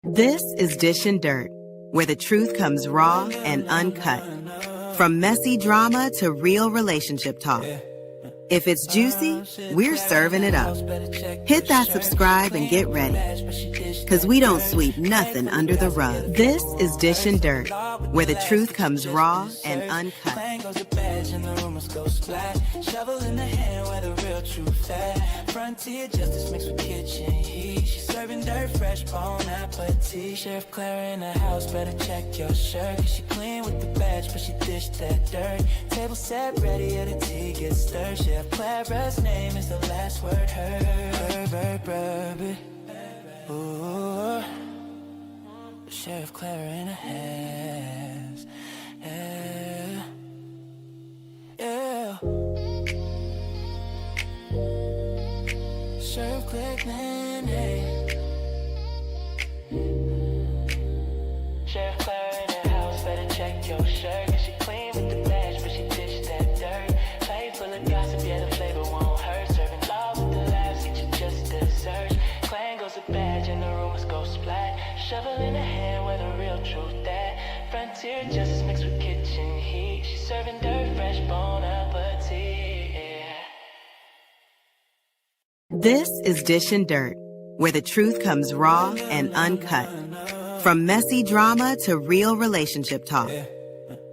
This is Dish and Dirt, where the truth comes raw and uncut. From messy drama to real relationship talk. If it's juicy, we're serving it up. Hit that subscribe and get ready. Cause we don't sweep nothing under the rug. This is Dish and Dirt, where the truth comes raw and uncut. Shovel in the hand where the real truth at. Frontier justice mixed with kitchen heat. She's serving dirt, fresh bone appetit. Sheriff Clara in the house, better check your shirt. Cause she clean with the badge, but she dished that dirt. Table set ready, and the tea gets stirred. Sheriff Clara's name is the last word heard. Ooh, Sheriff Clara in the hands. Yeah. Sheriff Cleveland, hey. Sheriff Clara in the house, better check your shirt. Cause she clean with the badge, but she dished that dirt. Plate full of gossip, yeah, the flavor won't hurt. Serving law with the laughs, get you just desserts. Clan goes a badge and the rumors go splat. Shovel in the hand where the real truth at. Frontier justice mixed with kitchen heat. She's serving dirt, fresh bone appetit. This is Dish and Dirt, where the truth comes raw and uncut. From messy drama to real relationship talk.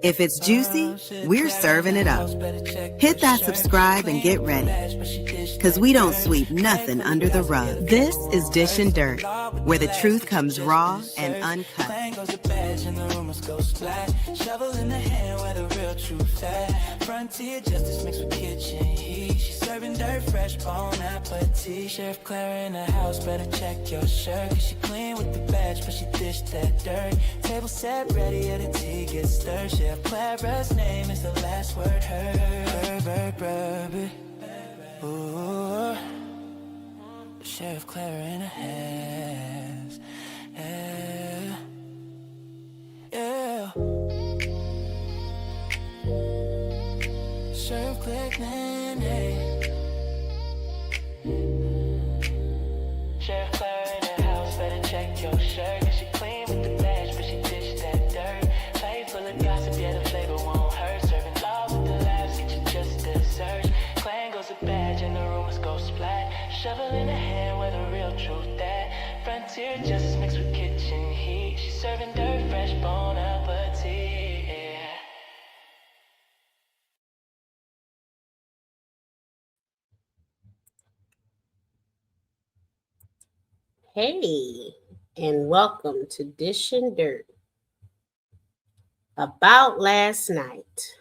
If it's juicy, we're serving it up. Hit that subscribe and get ready. Cause we don't sweep nothing under the rug. This is Dish and Dirt, where the truth comes raw and uncut. Shovel in the hand where the real truth at. Frontier justice mixed with kitchen heat. She's serving dirt, fresh bone appetit. Sheriff Clara in the house, better check your shirt. Cause she clean with the badge, but she dished that dirt. Table set ready, and the tea gets stirred. Sheriff Clara's name is the last word heard. Ooh, Sheriff Clara in the hands. Yeah. Sheriff Cleveland, hey. Sheriff Clara in the house, better check your shirt. Cause she clean with the badge, but she dished that dirt. Plate full of gossip, yeah, the flavor won't hurt. Serving law with the laughs, get you just desserts. Clan goes a badge and the rumors go splat. Shovel in the hand where the real truth at. Frontier justice mixed with kitchen heat. She's serving dirt, fresh bone appetit. Hey, and welcome to Dish and Dirt. About last night,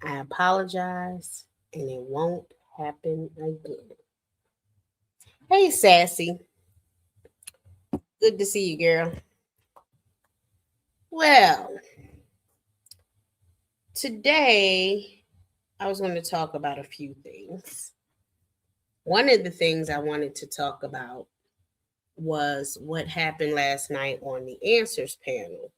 I apologize and it won't happen again. Hey, Sassy. Good to see you, girl. Well, today I was going to talk about a few things. One of the things I wanted to talk about was what happened last night on the Answers panel.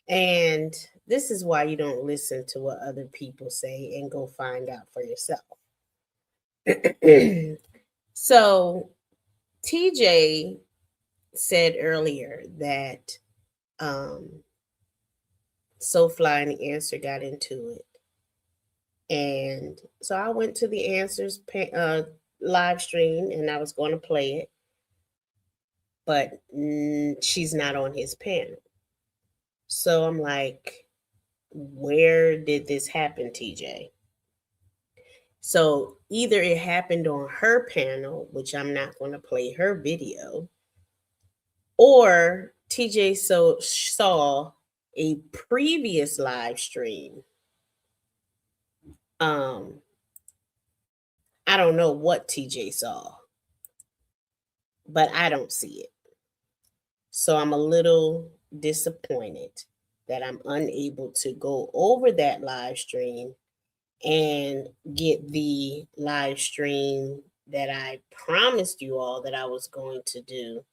And this is why you don't listen to what other people say and go find out for yourself. So, TJ said earlier that SoFly and the Answer got into it. And so I went to the Answers live stream and I was going to play it. But she's not on his panel. So I'm like, where did this happen, TJ? So either it happened on her panel, which I'm not going to play her video, or TJ saw a previous live stream. I don't know what TJ saw, but I don't see it. So I'm a little disappointed that I'm unable to go over that live stream and get the live stream that I promised you all that I was going to do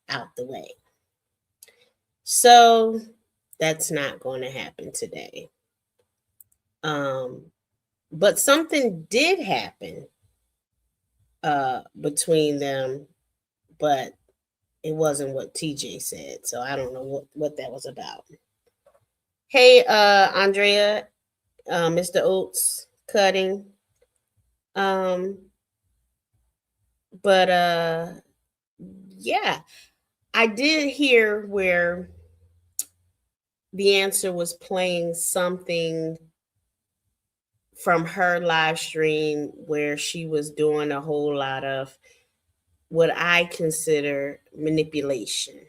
out the way. So that's not going to happen today. But something did happen between them, but it wasn't what TJ said. So I don't know what that was about. Hey, Andrea, Mr. Oates cutting. But yeah, I did hear where the answer was playing something from her live stream where she was doing a whole lot of what I consider manipulation.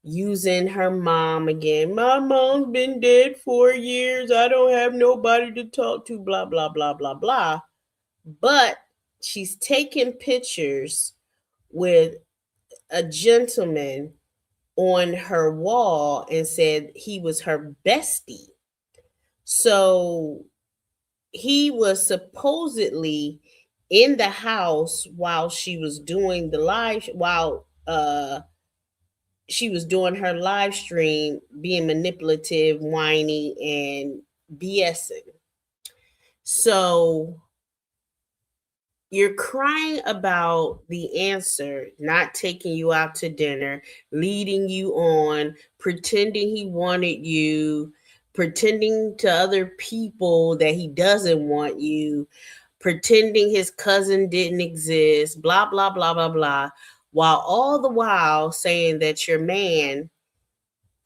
Using her mom again. My mom's been dead 4 years. I don't have nobody to talk to, blah, blah, blah, blah, blah. But she's taking pictures with a gentleman on her wall and said he was her bestie. So he was supposedly in the house while she was doing the live, while she was doing her live stream, being manipulative, whiny, and BSing. So you're crying about the answer not taking you out to dinner, leading you on, pretending he wanted you, pretending to other people that he doesn't want you, pretending his cousin didn't exist, blah, blah, blah, blah, blah, while all the while saying that your man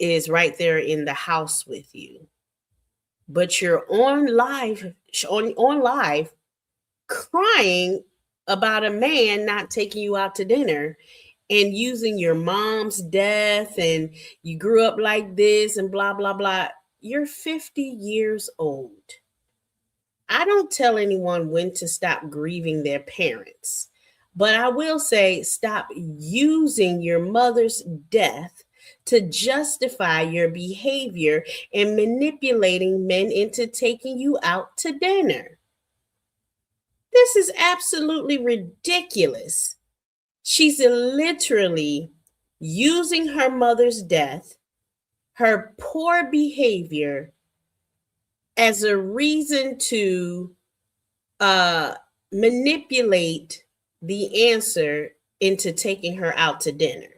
is right there in the house with you. But you're on live crying about a man not taking you out to dinner and using your mom's death and you grew up like this and blah, blah, blah. You're 50 years old. I don't tell anyone when to stop grieving their parents, but I will say stop using your mother's death to justify your behavior and manipulating men into taking you out to dinner. This is absolutely ridiculous. She's literally using her mother's death, her poor behavior, as a reason to manipulate the answer into taking her out to dinner.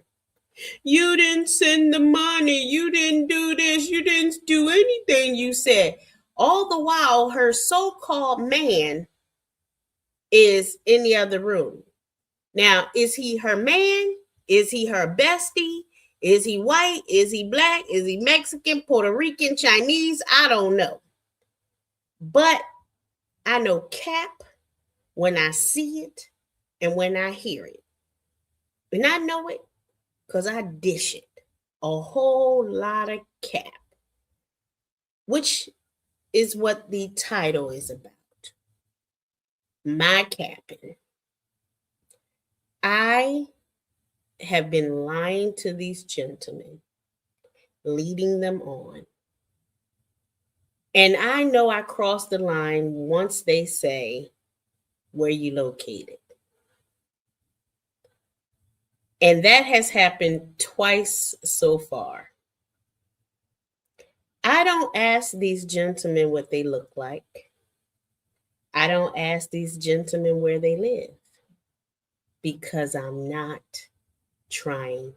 You didn't send the money. You didn't do this. You didn't do anything you said. All the while, her so-called man is in the other room. Now, is he her man? Is he her bestie? Is he white? Is he black? Is he Mexican, Puerto Rican, Chinese? I don't know. But I know cap when I see it and when I hear it. And I know it because I dish it. A whole lot of cap, which is what the title is about. My capping. I have been lying to these gentlemen, leading them on. And I know I crossed the line once they say, where you located. And that has happened twice so far. I don't ask these gentlemen what they look like. I don't ask these gentlemen where they live because I'm not trying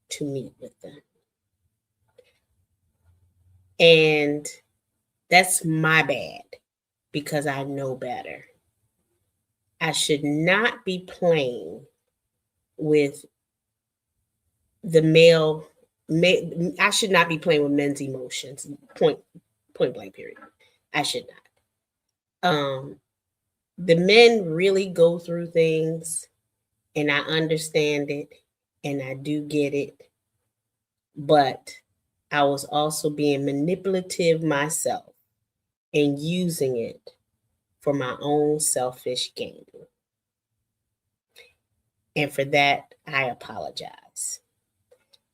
to meet with them. And that's my bad because I know better. I should not be playing with the male. I should not be playing with men's emotions. Point blank, period. I should not. The men really go through things, and I understand it, and I do get it. But I was also being manipulative myself and using it for my own selfish gain. And for that, I apologize.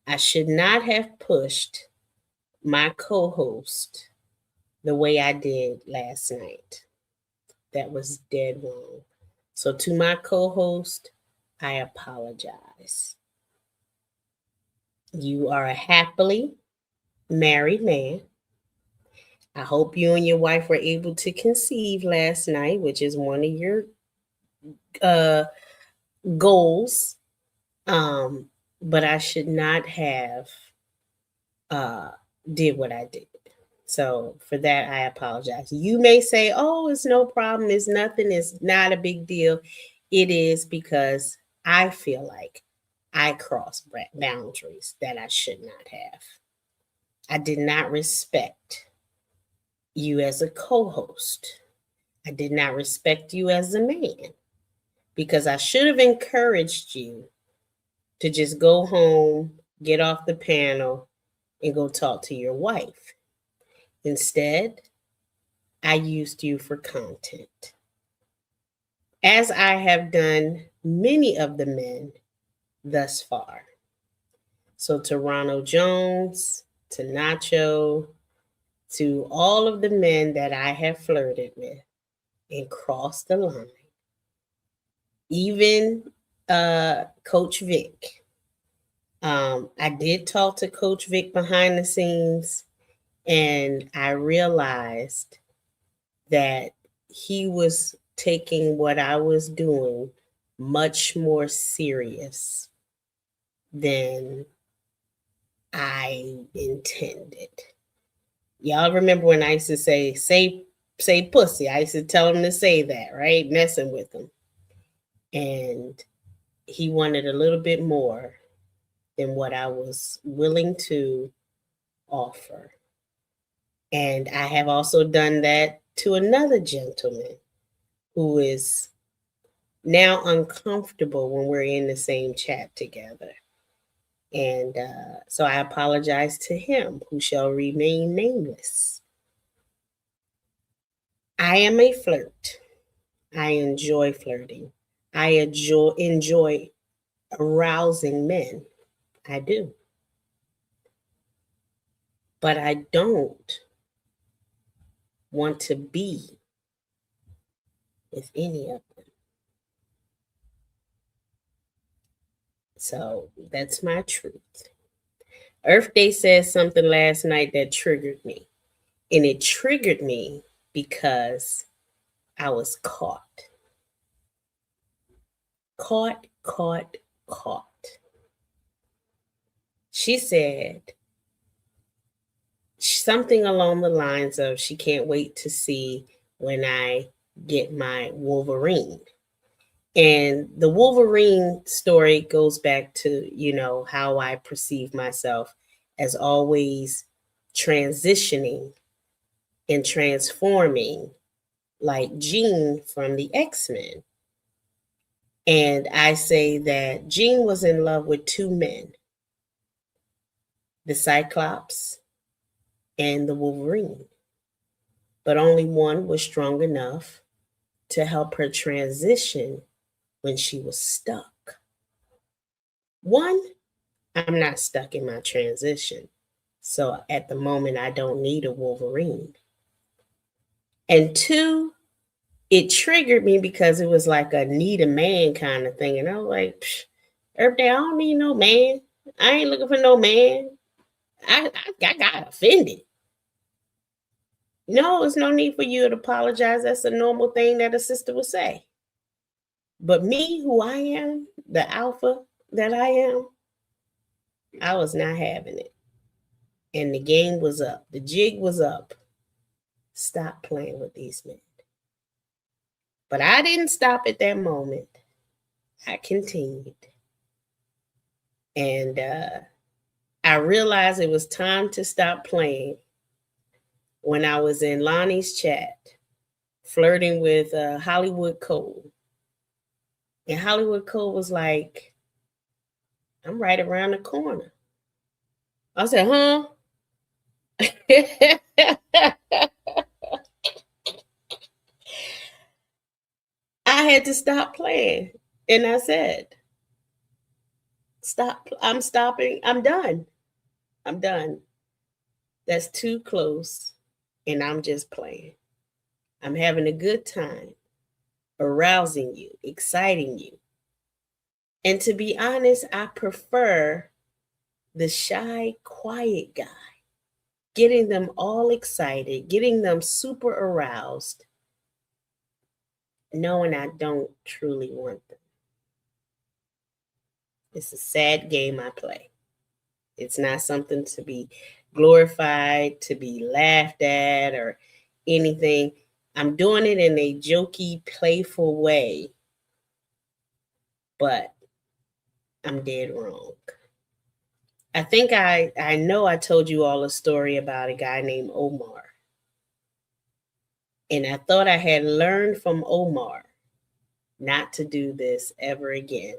I should not have pushed my co-host the way I did last night. That was dead wrong. So to my co-host, I apologize. You are a happily married man. I hope you and your wife were able to conceive last night, which is one of your goals But I should not have did what I did. So for that, I apologize. You may say, oh, it's no problem. It's nothing. It's not a big deal. It is, because I feel like I crossed boundaries that I should not have. I did not respect you as a co-host. I did not respect you as a man, because I should have encouraged you to just go home, get off the panel, and go talk to your wife. Instead, I used you for content, as I have done many of the men thus far. So to Ronald Jones, to Nacho, to all of the men that I have flirted with and crossed the line, even Coach Vic. I did talk to Coach Vic behind the scenes, and I realized that he was taking what I was doing much more serious than I intended. Y'all remember when I used to say pussy? I used to tell him to say that, right? Messing with him. And he wanted a little bit more than what I was willing to offer. And I have also done that to another gentleman who is now uncomfortable when we're in the same chat together. And so I apologize to him, who shall remain nameless. I am a flirt. I enjoy flirting. I enjoy arousing men. I do. But I don't want to be with any of them. So that's my truth. Earth Day said something last night that triggered me. And it triggered me because I was caught. Caught. She said something along the lines of she can't wait to see when I get my Wolverine. And the Wolverine story goes back to, how I perceive myself as always transitioning and transforming like Jean from the X-Men. And I say that Jean was in love with two men, the Cyclops and the Wolverine. But only one was strong enough to help her transition when she was stuck. One, I'm not stuck in my transition. So at the moment, I don't need a Wolverine. And two, it triggered me because it was like a need a man kind of thing. And I was like, Earth Day, I don't need no man. I ain't looking for no man. I got offended. No, there's no need for you to apologize. That's a normal thing that a sister would say. But me, who I am, the alpha that I am, I was not having it. And the game was up. The jig was up. Stop playing with these men. But I didn't stop at that moment. I continued. And I realized it was time to stop playing when I was in Lonnie's chat, flirting with Hollywood Cole. And Hollywood Cole was like, I'm right around the corner. I said, huh? I had to stop playing. And I said, stop. I'm stopping. I'm done. I'm done. That's too close. And I'm just playing. I'm having a good time, arousing you, exciting you. And to be honest, I prefer the shy, quiet guy, getting them all excited, getting them super aroused, knowing I don't truly want them. It's a sad game I play. It's not something to be glorified, to be laughed at, or anything. I'm doing it in a jokey, playful way, but I'm dead wrong. I think I know I told you all a story about a guy named Omar. And I thought I had learned from Omar not to do this ever again.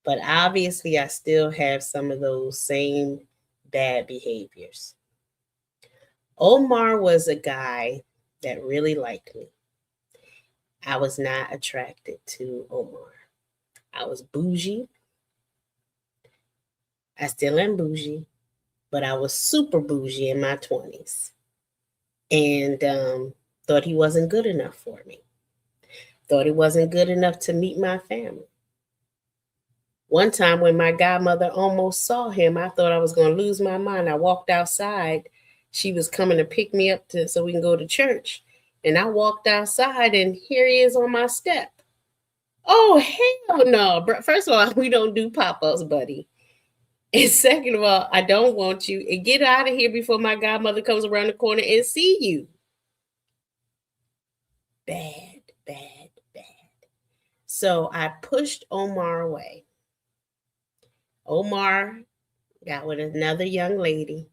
But obviously, I still have some of those same bad behaviors. Omar was a guy that really liked me. I was not attracted to Omar. I was bougie. I still am bougie, but I was super bougie in my 20s and thought he wasn't good enough for me. Thought he wasn't good enough to meet my family. One time when my godmother almost saw him, I thought I was going to lose my mind. I walked outside. She was coming to pick me up so we can go to church. And I walked outside and here he is on my step. Oh, hell no. First of all, we don't do pop-ups, buddy. And second of all, I don't want you. And get out of here before my godmother comes around the corner and see you. Bad, bad, bad. So I pushed Omar away. Omar got with another young lady,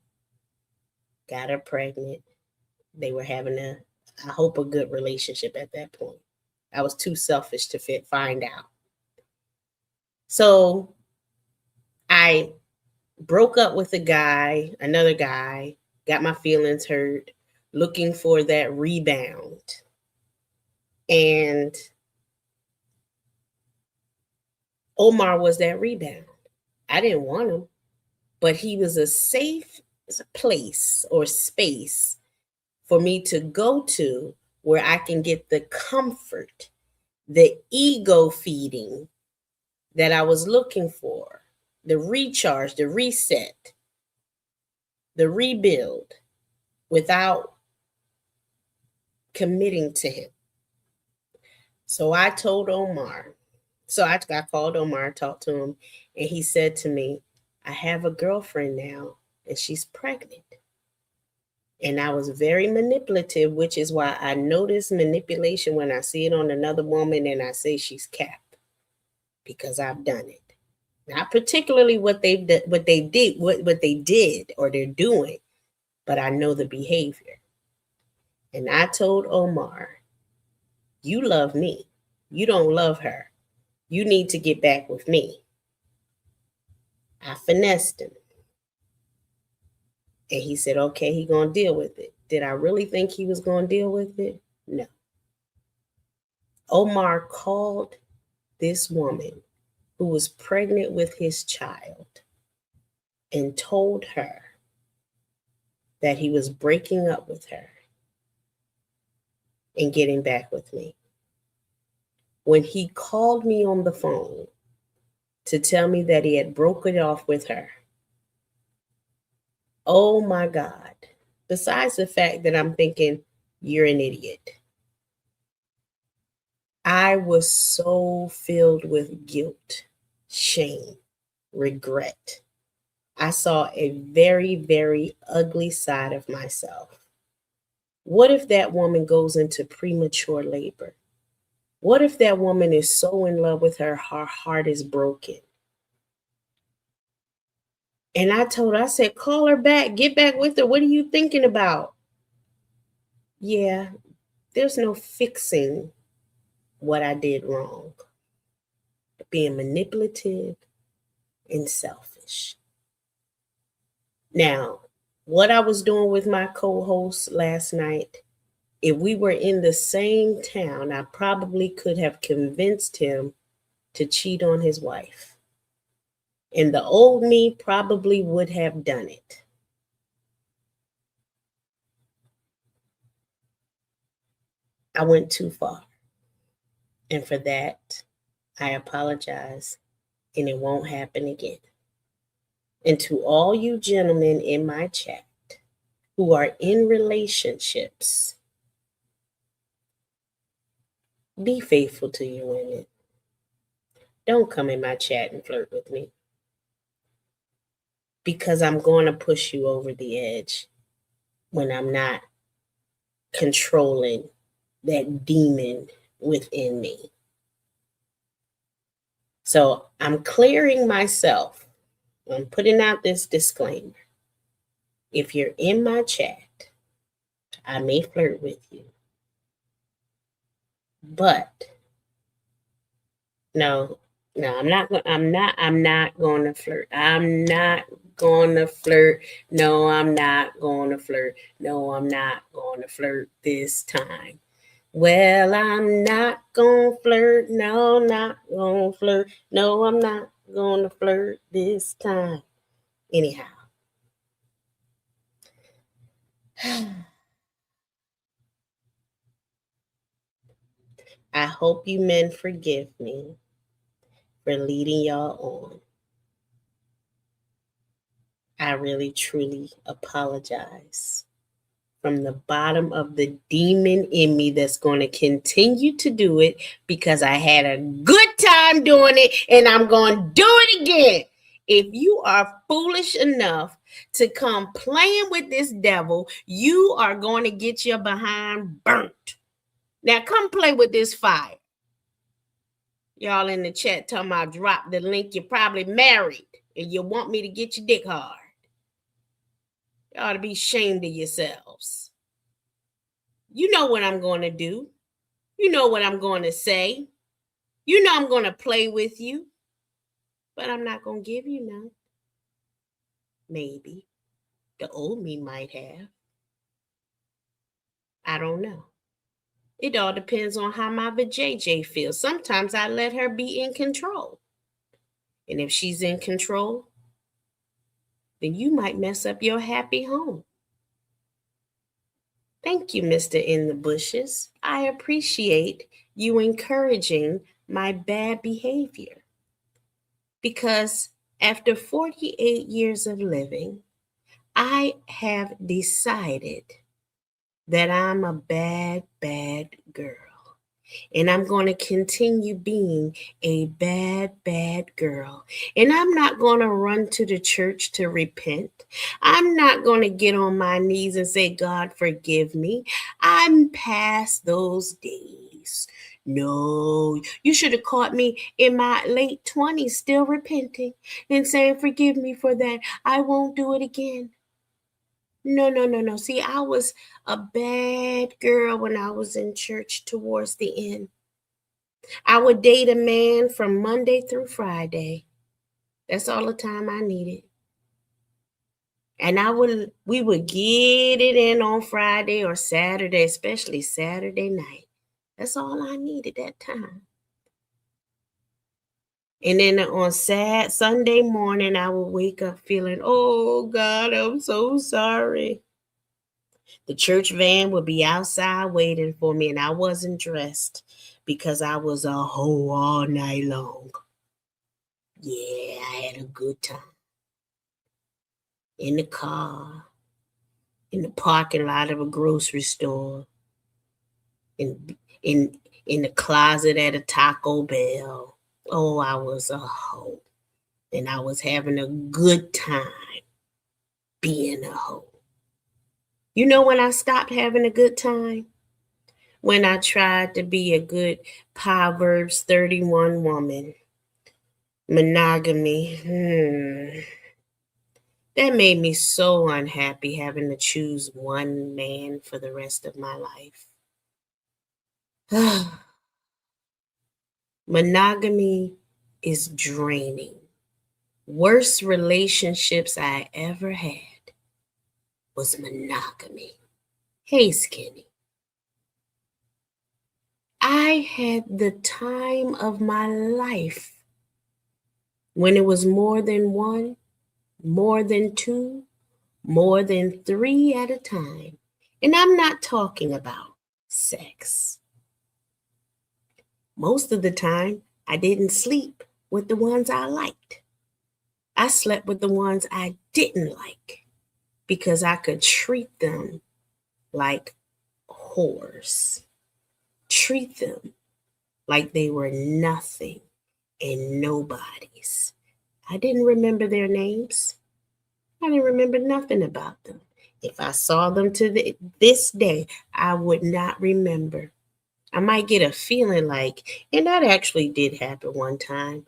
got her pregnant. They were having I hope, a good relationship at that point. I was too selfish to find out. So I broke up with another guy, got my feelings hurt, looking for that rebound. And Omar was that rebound. I didn't want him, but he was a safe place or space for me to go to where I can get the comfort, the ego feeding that I was looking for, the recharge, the reset, the rebuild without committing to him. So I told Omar, I called Omar, talked to him, and he said to me, I have a girlfriend now and she's pregnant. And I was very manipulative, which is why I notice manipulation when I see it on another woman and I say she's capped, because I've done it. Not particularly what they did or they're doing, but I know the behavior. And I told Omar, you love me. You don't love her. You need to get back with me. I finessed him. And he said, okay, he gonna deal with it. Did I really think he was gonna deal with it? No. Omar called this woman who was pregnant with his child and told her that he was breaking up with her and getting back with me. When he called me on the phone to tell me that he had broken it off with her, oh my God, besides the fact that I'm thinking, you're an idiot, I was so filled with guilt, shame, regret. I saw a very, very ugly side of myself. What if that woman goes into premature labor? What if that woman is so in love with her heart is broken? And I said, call her back, get back with her. What are you thinking about? Yeah, there's no fixing what I did wrong. Being manipulative and selfish. Now, what I was doing with my co-host last night, if we were in the same town, I probably could have convinced him to cheat on his wife. And the old me probably would have done it. I went too far. And for that, I apologize, and it won't happen again. And to all you gentlemen in my chat who are in relationships, be faithful to your women. don't come in my chat and flirt with me, because I'm going to push you over the edge when I'm not controlling that demon within me. So I'm clearing myself. I'm putting out this disclaimer. If you're in my chat, I may flirt with you. But no, I'm not going to flirt. I'm not going to flirt. No, I'm not going to flirt. No, I'm not going to flirt this time. Well, I'm not going to flirt. No, not going to flirt. No, I'm not going to flirt this time. Anyhow. I hope you men forgive me for leading y'all on. I really, truly apologize from the bottom of the demon in me that's going to continue to do it, because I had a good time doing it and I'm going to do it again. If you are foolish enough to come playing with this devil, you are going to get your behind burnt. Now come play with this fire. Y'all in the chat talking about drop the link. You're probably married and you want me to get your dick hard. You ought to be ashamed of yourselves. You know what I'm going to do. You know what I'm going to say. You know I'm going to play with you. But I'm not going to give you none. Maybe. The old me might have. I don't know. It all depends on how my vajayjay feels. Sometimes I let her be in control. And if she's in control, then you might mess up your happy home. Thank you, Mr. In the Bushes. I appreciate you encouraging my bad behavior. Because after 48 years of living, I have decided that I'm a bad, bad girl. And I'm going to continue being a bad, bad girl. And I'm not going to run to the church to repent. I'm not going to get on my knees and say, God, forgive me. I'm past those days. No, you should have caught me in my late 20s still repenting and saying, forgive me for that. I won't do it again. No. See, I was a bad girl when I was in church towards the end. I would date a man from Monday through Friday. That's all the time I needed. And we would get it in on Friday or Saturday, especially Saturday night. That's all I needed that time. And then on Sunday morning, I would wake up feeling, oh God, I'm so sorry. The church van would be outside waiting for me, and I wasn't dressed because I was a hoe all night long. Yeah, I had a good time. In the car, in the parking lot of a grocery store, in the closet at a Taco Bell. Oh, I was a hoe. And I was having a good time being a hoe. You know when I stopped having a good time? When I tried to be a good Proverbs 31 woman. Monogamy. That made me so unhappy having to choose one man for the rest of my life. Monogamy is draining. Worst relationships I ever had was monogamy. Hey, Skinny. I had the time of my life when it was more than one, more than two, more than three at a time. And I'm not talking about sex. Most of the time, I didn't sleep with the ones I liked. I slept with the ones I didn't like because I could treat them like whores. Treat them like they were nothing. and nobody's. I didn't remember their names. I didn't remember nothing about them. If I saw them to this day, I would not remember. I might get a feeling like, and that actually did happen one time.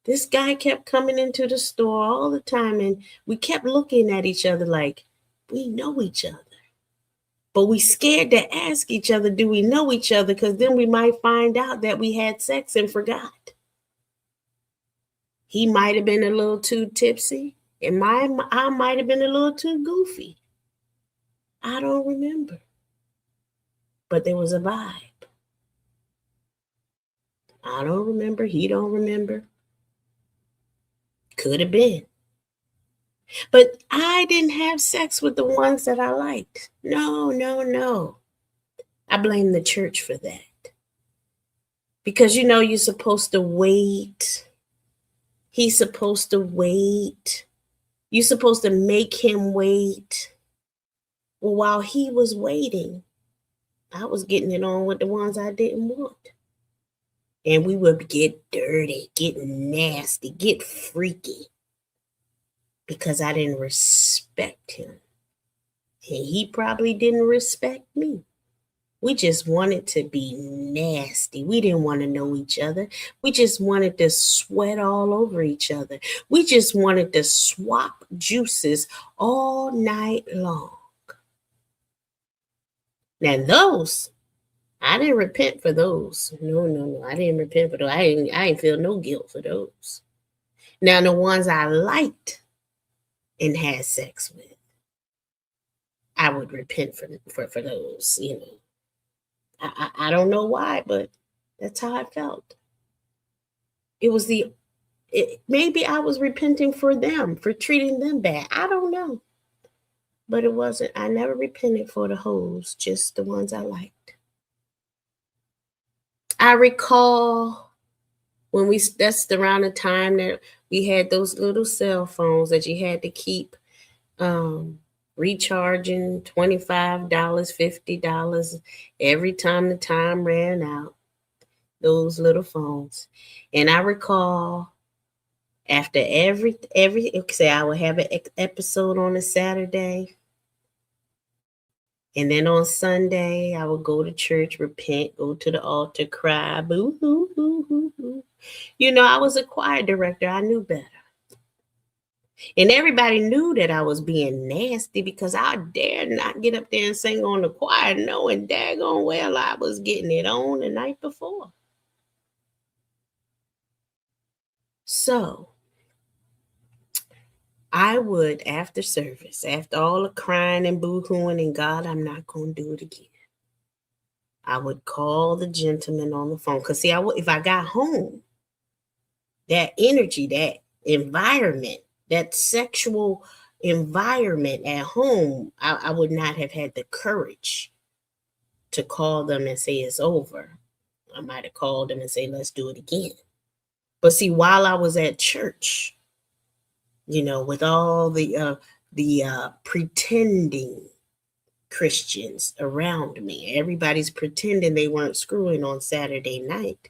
This guy kept coming into the store all the time, and we kept looking at each other like we know each other. But we scared to ask each other, do we know each other? Because then we might find out that we had sex and forgot. He might have been a little too tipsy, and I might have been a little too goofy. I don't remember. But there was a vibe. I don't remember. He don't remember. Could have been. But I didn't have sex with the ones that I liked. No, no, no. I blame the church for that. Because you're supposed to wait. He's supposed to wait. You're supposed to make him wait. Well, while he was waiting, I was getting it on with the ones I didn't want. And we would get dirty, get nasty, get freaky. Because I didn't respect him. And he probably didn't respect me. We just wanted to be nasty. We didn't want to know each other. We just wanted to sweat all over each other. We just wanted to swap juices all night long. Now those, I didn't repent for those. No. I didn't repent for those. I didn't feel no guilt for those. Now the ones I liked and had sex with, I would repent for those, I don't know why, but that's how I felt. Maybe I was repenting for them, for treating them bad. I don't know. But it wasn't. I never repented for the hoes, just the ones I liked. I recall that's around the time that we had those little cell phones that you had to keep recharging $25, $50 every time the time ran out, those little phones. And I recall after every say I would have an episode on a Saturday, and then on Sunday I would go to church, repent, go to the altar, cry, boo hoo hoo hoo hoo. I was a choir director. I knew better. And everybody knew that I was being nasty because I dared not get up there and sing on the choir knowing daggone well I was getting it on the night before. So I would, after service, after all the crying and boo-hooing and God, I'm not going to do it again, I would call the gentleman on the phone. Because see, if I got home, that energy, that environment, that sexual environment at home, I would not have had the courage to call them and say it's over. I might have called them and say, let's do it again. But see, while I was at church, with all the pretending Christians around me, everybody's pretending they weren't screwing on Saturday night,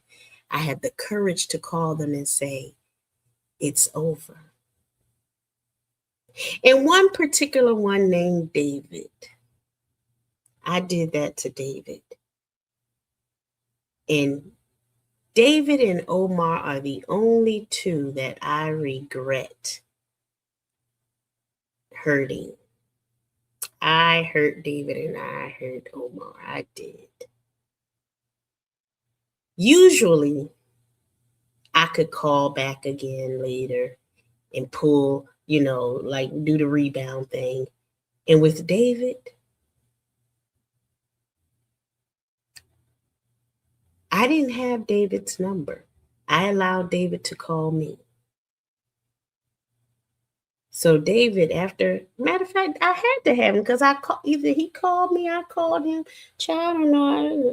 I had the courage to call them and say, it's over. And one particular one named David, I did that to David. And David and Omar are the only two that I regret hurting. I hurt David and I hurt Omar. I did. Usually, I could call back again later and pull, like do the rebound thing. And with David, I didn't have David's number. I allowed David to call me. So David, matter of fact, I had to have him because either he called me, I called him. Child, I don't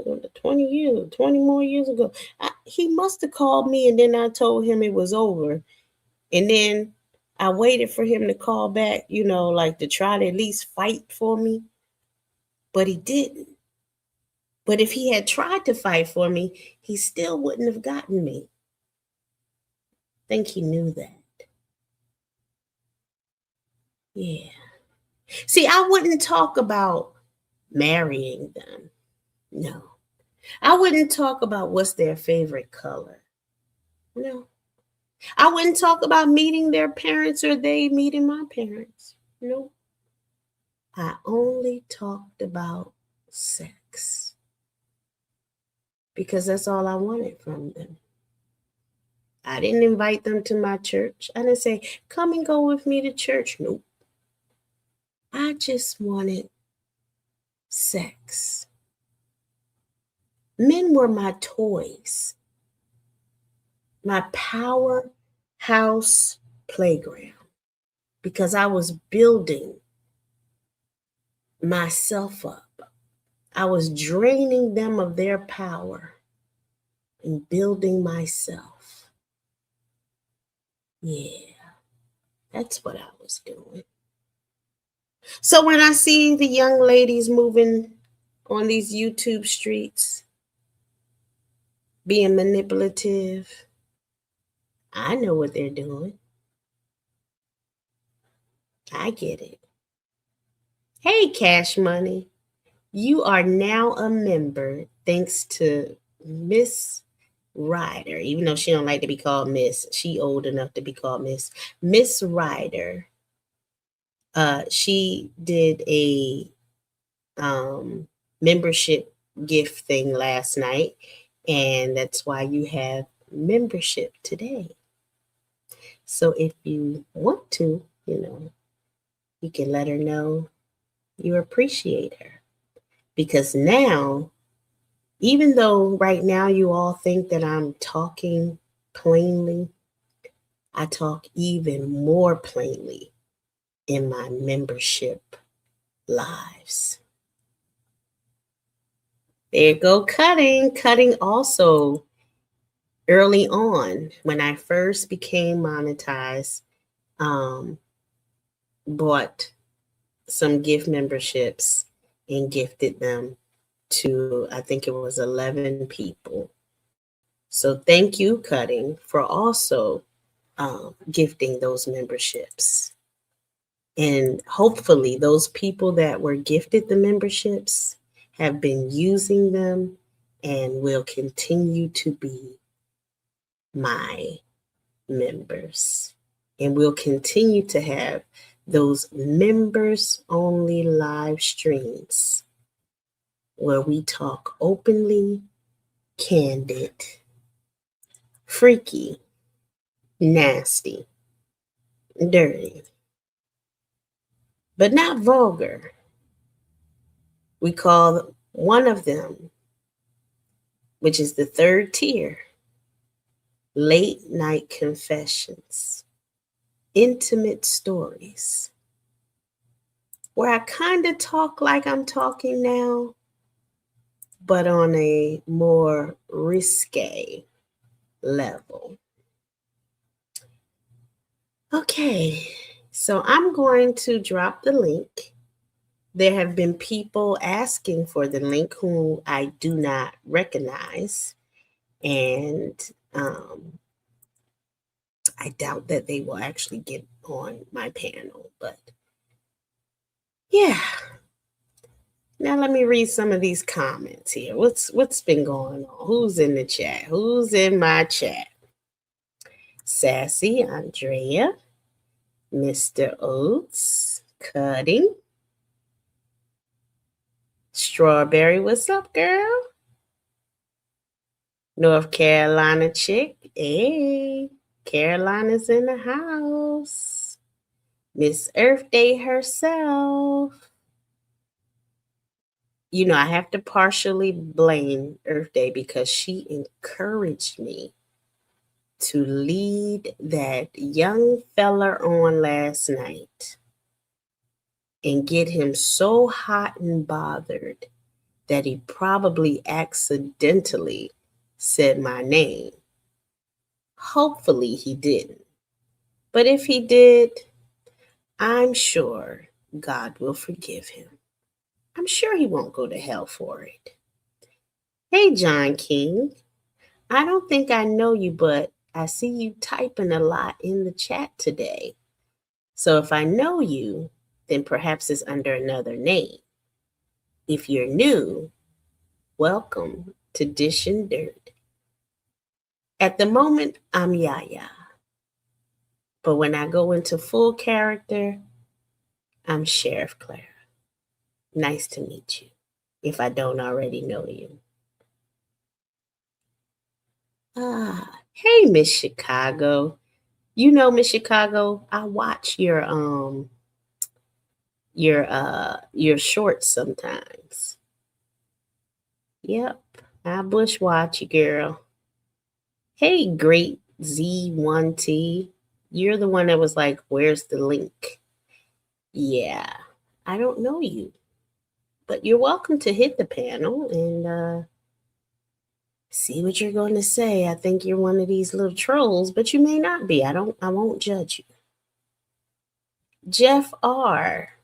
know, 20 more years ago. He must have called me, and then I told him it was over. And then I waited for him to call back, like to try to at least fight for me. But he didn't. But if he had tried to fight for me, he still wouldn't have gotten me. Think he knew that. Yeah. See, I wouldn't talk about marrying them. No. I wouldn't talk about what's their favorite color. No. I wouldn't talk about meeting their parents or they meeting my parents. No. I only talked about sex because that's all I wanted from them. I didn't invite them to my church. I didn't say, come and go with me to church. Nope. I just wanted sex. Men were my toys, my powerhouse playground, because I was building myself up. I was draining them of their power and building myself. Yeah, that's what I was doing. So when I see the young ladies moving on these YouTube streets, being manipulative, I know what they're doing. I get it. Hey, Cash Money, you are now a member thanks to Miss Ryder, even though she don't like to be called Miss. She old enough to be called Miss. Miss Ryder. She did a membership gift thing last night, and that's why you have membership today. So if you want to, you can let her know you appreciate her, because now, even though right now you all think that I'm talking plainly, I talk even more plainly in my membership lives. There you go, Cutting. Cutting also, early on, when I first became monetized, bought some gift memberships and gifted them to, I think it was 11 people. So thank you, Cutting, for also gifting those memberships. And hopefully those people that were gifted the memberships have been using them and will continue to be my members. And we'll continue to have those members only live streams where we talk openly, candid, freaky, nasty, dirty, but not vulgar. We call one of them, which is the third tier, late night confessions, intimate stories, where I kind of talk like I'm talking now, but on a more risque level. Okay, so I'm going to drop the link. There have been people asking for the link who I do not recognize, and I doubt that they will actually get on my panel, but yeah. Now let me read some of these comments here. What's been going on? Who's in the chat? Who's in my chat? Sassy Andrea, Mr. Oates, Cutting, Strawberry, what's up, girl? North Carolina chick, hey, Carolina's in the house. Miss Earth Day herself. I have to partially blame Earth Day because she encouraged me to lead that young fella on last night and get him so hot and bothered that he probably accidentally said my name. Hopefully he didn't. But if he did, I'm sure God will forgive him. I'm sure he won't go to hell for it. Hey, John King. I don't think I know you, but I see you typing a lot in the chat today. So if I know you, then perhaps it's under another name. If you're new, welcome to Dish and Dirt. At the moment, I'm Yaya. But when I go into full character, I'm Sheriff Clara. Nice to meet you, if I don't already know you. Hey, Miss Chicago. You know, Miss Chicago, I watch your shorts sometimes. Yep, I bush watch you, girl. Hey, great Z1T. You're the one that was like, where's the link? Yeah, I don't know you. But you're welcome to hit the panel and see what you're going to say. I think you're one of these little trolls, but you may not be. I won't judge you. Jeff R.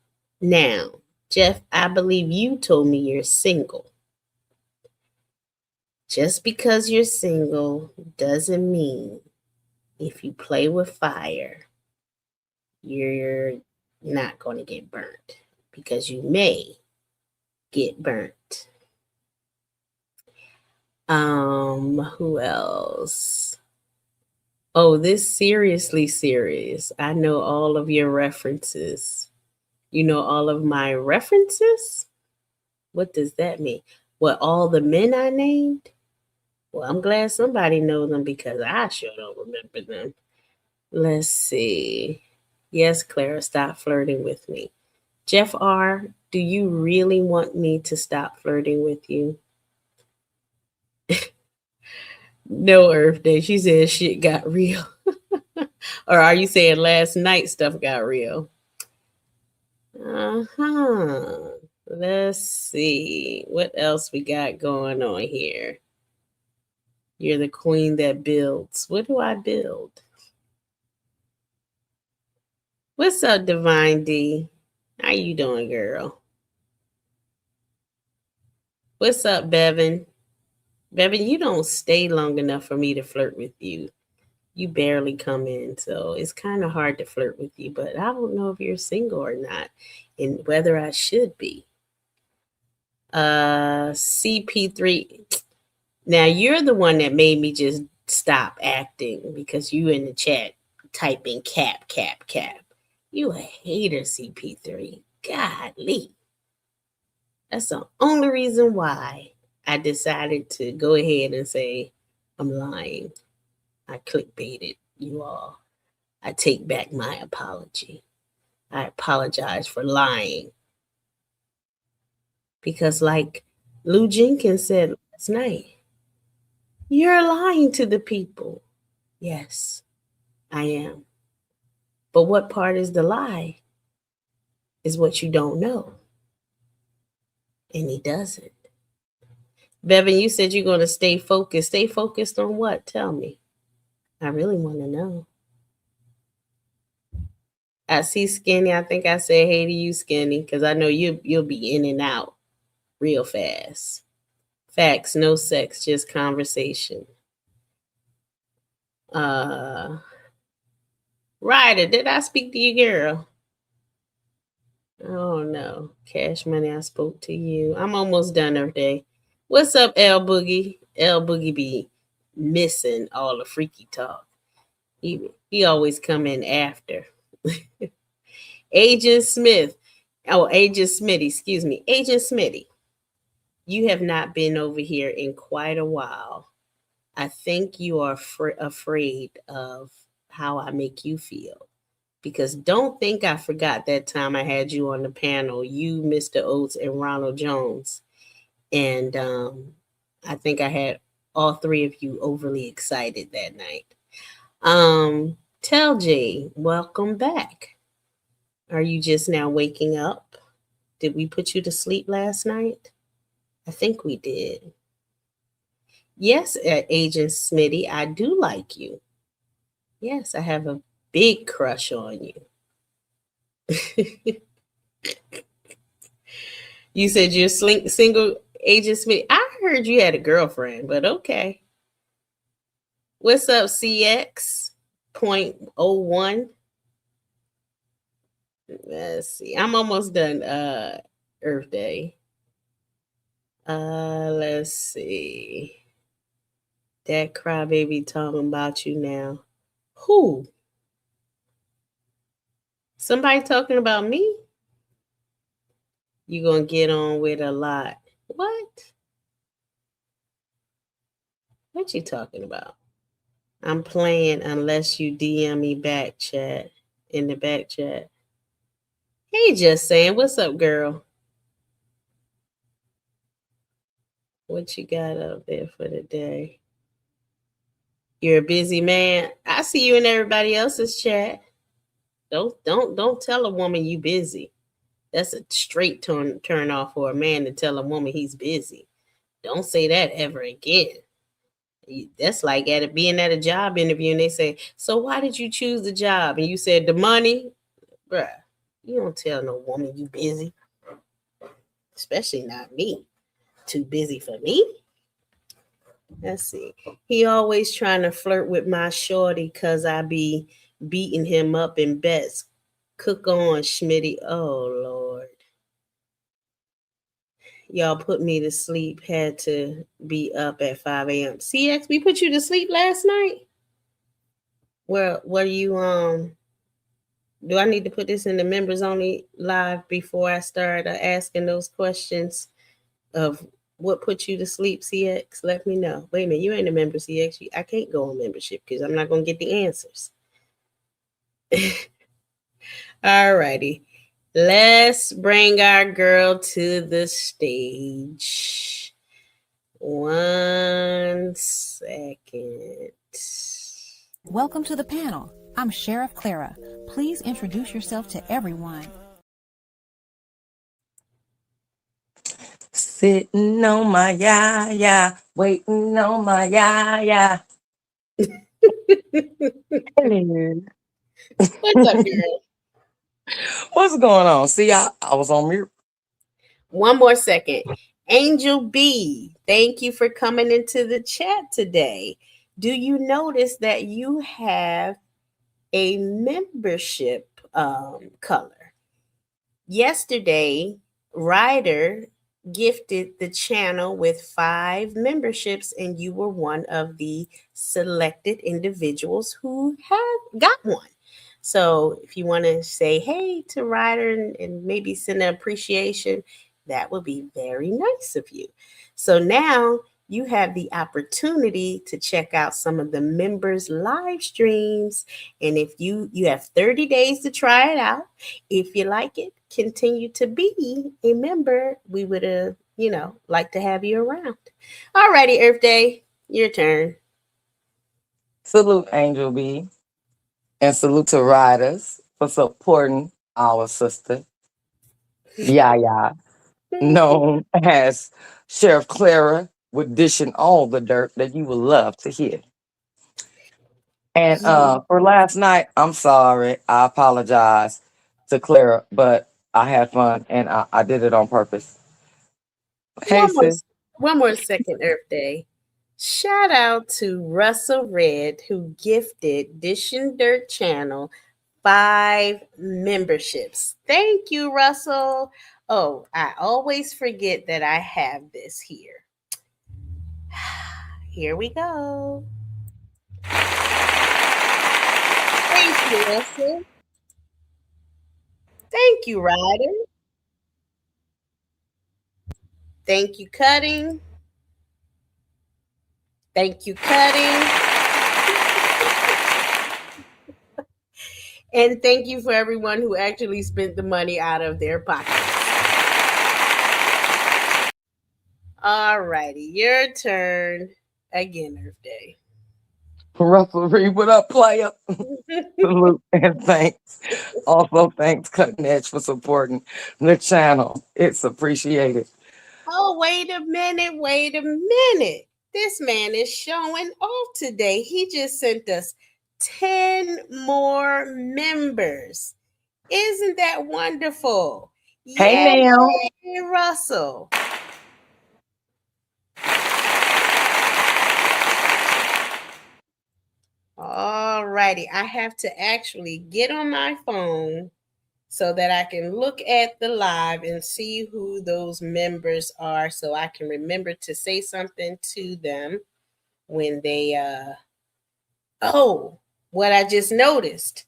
Now, Jeff, I believe you told me you're single. Just because you're single doesn't mean if you play with fire, you're not going to get burnt, because you may get burnt. Who else? Oh, this seriously serious. I know all of your references. You know all of my references? What does that mean? What, all the men I named? Well, I'm glad somebody knows them, because I sure don't remember them. Let's see. Yes, Clara, stop flirting with me. Jeff R., do you really want me to stop flirting with you? No, Earth Day. She said shit got real. Or are you saying last night stuff got real? Let's see. What else we got going on here? You're the queen that builds. What do I build? What's up, Divine D? How you doing, girl? What's up, Bevan? Bevan, you don't stay long enough for me to flirt with you. You barely come in, so it's kind of hard to flirt with you, but I don't know if you're single or not and whether I should be. CP3. Now, you're the one that made me just stop acting, because you in the chat typing cap. You a hater, CP3. Godly. That's the only reason why I decided to go ahead and say I'm lying. I clickbaited you all. I take back my apology. I apologize for lying. Because like Lou Jenkins said last night, you're lying to the people. Yes, I am. But what part is the lie is what you don't know. And he doesn't. Bevan, you said you're going to stay focused. Stay focused on what? Tell me. I really want to know. I see Skinny. I think I said hey to you, Skinny, because I know you'll be in and out real fast. Facts, no sex, just conversation. Ryder, did I speak to you, girl? Oh no. Cash Money, I spoke to you. I'm almost done every day. What's up, L Boogie? L Boogie be missing all the freaky talk. He always come in after. Agent Smith. Oh, Agent Smitty, excuse me. Agent Smitty, you have not been over here in quite a while. I think you are afraid of how I make you feel. Because don't think I forgot that time I had you on the panel, you, Mr. Oates, and Ronald Jones. And I think I had all three of you overly excited that night. Tell Jay, welcome back. Are you just now waking up? Did we put you to sleep last night? I think we did. Yes, Agent Smitty, I do like you. Yes, I have a big crush on you. You said you're single, Agent Smitty. I heard you had a girlfriend, but okay. What's up, CX.01? Let's see. I'm almost done. Earth Day. Let's see. That crybaby talking about you now. Who? Somebody talking about me? You gonna get on with a lot. What? What you talking about? I'm playing unless you DM me back chat in the back chat. Hey, just saying, what's up, girl? What you got up there for the day? You're a busy man. I see you in everybody else's chat. Don't tell a woman you busy. That's a straight turn off for a man to tell a woman he's busy. Don't say that ever again. That's like being at a job interview and they say, so why did you choose the job? And you said the money. Bruh, you don't tell no woman you busy. Especially not me. Too busy for me. Let's see. He always trying to flirt with my shorty because I be beating him up in bets. Cook on, Schmitty. Oh, Lord. Y'all put me to sleep. Had to be up at 5 a.m. CX, we put you to sleep last night? Well, what do you, do I need to put this in the members only live before I start asking those questions of what put you to sleep, CX? Let me know. Wait a minute, you ain't a member, CX. I can't go on membership because I'm not going to get the answers. All righty. Let's bring our girl to the stage. 1 second. Welcome to the panel. I'm Sheriff Clara. Please introduce yourself to everyone. Sitting on my ya, waiting on my ya. Hello. What's up, girl? What's going on? See, I was on mute. 1 more second. Angel B, thank you for coming into the chat today. Do you notice that you have a membership color? Yesterday, Ryder gifted the channel with 5 memberships, and you were one of the selected individuals who got one. So if you want to say hey to Ryder and maybe send an appreciation, that would be very nice of you. So now you have the opportunity to check out some of the members' live streams. And if you have 30 days to try it out. If you like it, continue to be a member. We would, like to have you around. All righty, Earth Day, your turn. Salute, Angel B. And salute to Riders for supporting our sister, Yaya, known as Sheriff Clara, with dishing all the dirt that you would love to hear. And for last night, I'm sorry. I apologize to Clara, but I had fun and I did it on purpose. Hey, sis. One more second, Earth Day. Shout out to Russell Red, who gifted Dish and Dirt Channel 5 memberships. Thank you, Russell. Oh, I always forget that I have this here. Here we go. Thank you, Russell. Thank you, Ryder. Thank you, Cutting. Thank you, Cutting. And thank you for everyone who actually spent the money out of their pockets. All righty, your turn again, Earth Day. Russell Reed, what up, player? Salute and thanks. Also, thanks Cutting Edge for supporting the channel. It's appreciated. Oh, wait a minute. This man is showing off today. He just sent us 10 more members. Isn't that wonderful? Hey, now. Yay, Russell. All righty. I have to actually get on my phone so that I can look at the live and see who those members are so I can remember to say something to them when they oh, what I just noticed.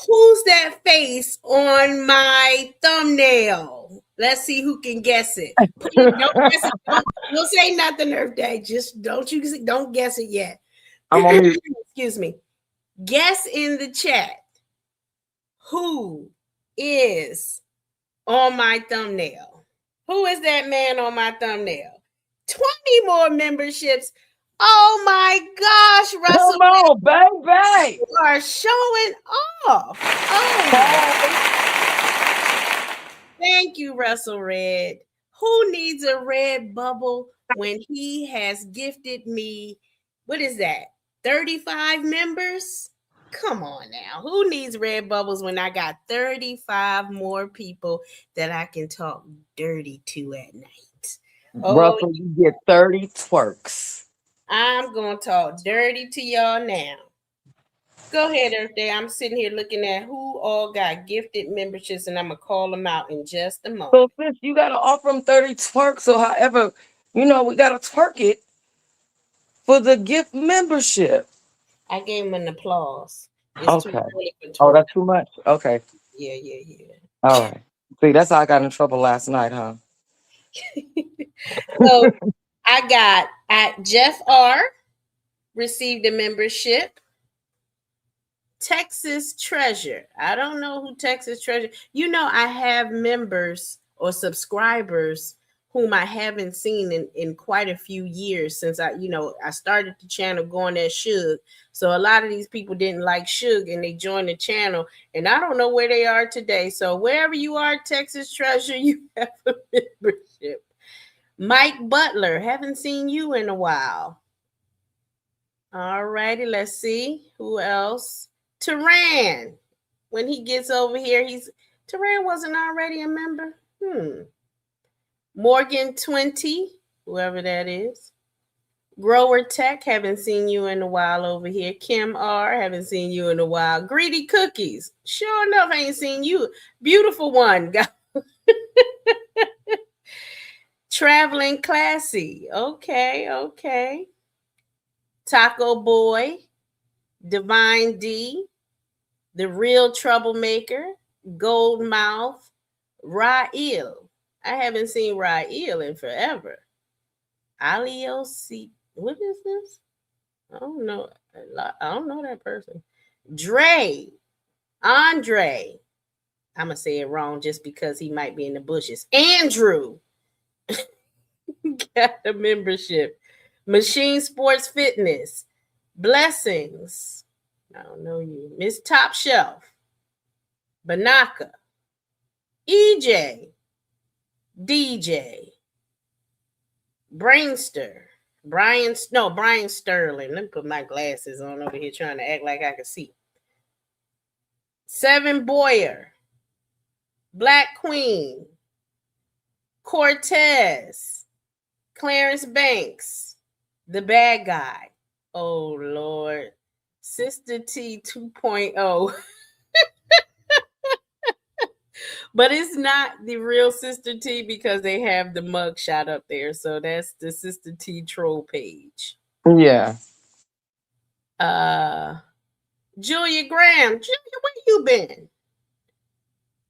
Who's that face on my thumbnail? Let's see who can guess it. Please don't guess it. Don't say nothing, Earth Day. Just don't guess it yet. I'm on mute. Excuse me. Guess in the chat who is on my thumbnail. Who is that man on my thumbnail? 20 more memberships. Oh my gosh, Russell. Come on, baby. You are showing off. Oh. Thank you, Russell Red. Who needs a red bubble when he has gifted me? What is that? 35 members? Come on now. Who needs red bubbles when I got 35 more people that I can talk dirty to at night? Russell, you get 30 twerks. I'm going to talk dirty to y'all now. Go ahead, Earth Day. I'm sitting here looking at who all got gifted memberships, and I'm going to call them out in just a moment. So, sis, you got to offer them 30 twerks. So, however, we got to twerk it for the gift membership. I gave him an applause. It's okay. Oh, that's too much? Okay. Yeah. All right. See, that's how I got in trouble last night, huh? So I got at Jeff R. received a membership. Texas Treasure. I don't know who Texas Treasure. I have members or subscribers whom I haven't seen in quite a few years since I started the channel going at Suge. So a lot of these people didn't like Suge and they joined the channel, and I don't know where they are today. So wherever you are, Texas Treasure, you have a membership. Mike Butler, haven't seen you in a while. All righty, let's see who else. Teran, when he gets over here, Teran wasn't already a member. Morgan 20, whoever that is. Grower Tech, haven't seen you in a while over here. Kim R, haven't seen you in a while. Greedy Cookies, sure enough, I ain't seen you. Beautiful one. Traveling Classy, okay. Taco Boy, Divine D, The Real Troublemaker, Gold Mouth, Rael. I haven't seen Rael in forever. Alio C. What is this? I don't know. I don't know that person. Andre. I'm going to say it wrong just because he might be in the bushes. Andrew got a membership. Machine Sports Fitness. Blessings. I don't know you. Miss Top Shelf. Banaka. EJ. DJ. Brainster. Brian Sterling. Let me put my glasses on over here trying to act like I can see. Seven Boyer. Black Queen. Cortez. Clarence Banks. The Bad Guy. Oh, Lord. Sister T 2.0. But it's not the real Sister T because they have the mug shot up there. So that's the Sister T troll page. Yeah. Julia Graham. Julia, where you been?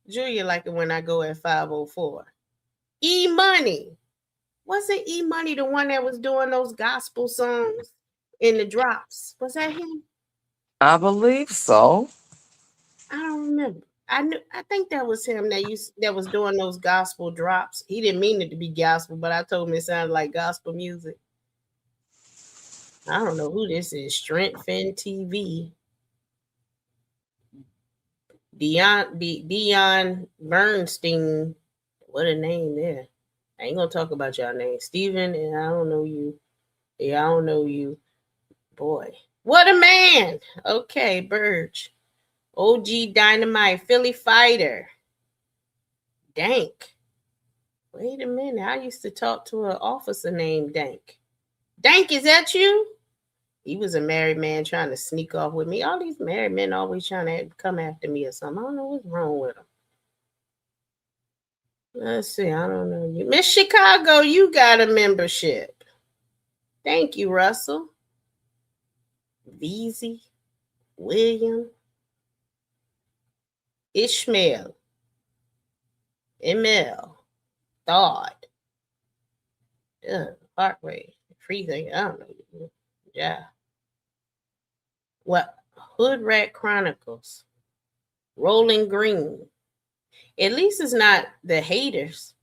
Julia like it when I go at 5:04. E-Money. Wasn't E-Money the one that was doing those gospel songs in the drops? Was that him? I believe so. I don't remember. I think that was him that was doing those gospel drops. He didn't mean it to be gospel, but I told him it sounded like gospel music. I don't know who this is. Strengthen TV. Dion Bernstein. What a name there. I ain't gonna talk about y'all names. Steven, and I don't know you. Yeah, I don't know you. Boy. What a man. Okay, Burge. OG Dynamite, Philly Fighter. Dank. Wait a minute. I used to talk to an officer named Dank. Dank, is that you? He was a married man trying to sneak off with me. All these married men always trying to come after me or something. I don't know what's wrong with them. Let's see. I don't know you. Miss Chicago, you got a membership. Thank you, Russell. Veezy, William, Ishmael, ML, Thought, heart rate, freezing. I don't know. Yeah. What? Hood Rat Chronicles, Rolling Green. At least it's not the haters.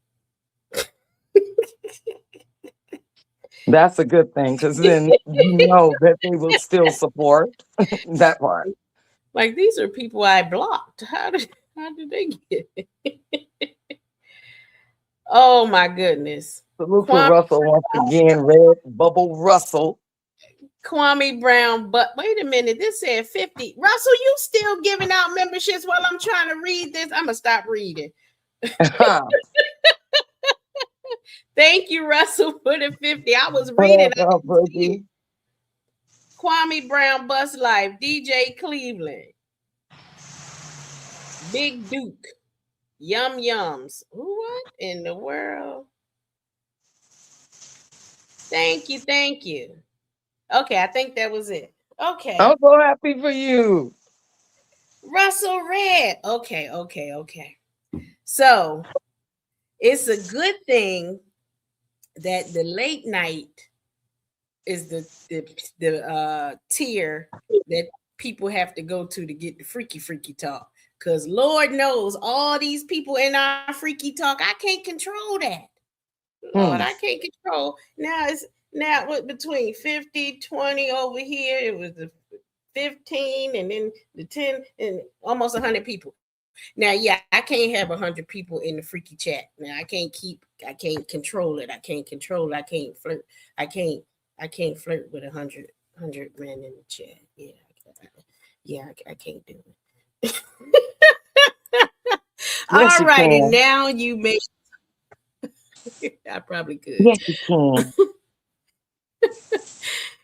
That's a good thing, because then you know that they will still support that part. Like, these are people I blocked. How did they get it? Oh my goodness. Salute to Russell once again, Red Bubble Russell. Kwame Brown, but wait a minute, this said 50. Russell, you still giving out memberships while I'm trying to read this? I'm gonna stop reading. Thank you, Russell, for the 50. I was reading. Kwame Brown, Bus Life, DJ Cleveland, Big Duke, Yum Yums. What in the world? Thank you. Okay, I think that was it. Okay. I'm so happy for you. Russell Red. Okay. So it's a good thing that the late night is the tier that people have to go to get the freaky talk. Because Lord knows all these people in our freaky talk, I can't control that. Lord, I can't control. Now between 50, 20 over here, it was the 15 and then the 10 and almost 100 people. Now, yeah, I can't have 100 people in the freaky chat. Now, I can't control it. I can't flirt. I can't flirt with 100 men in the chat. I can't do it. All righty, now you make. I probably could. Yes, you can.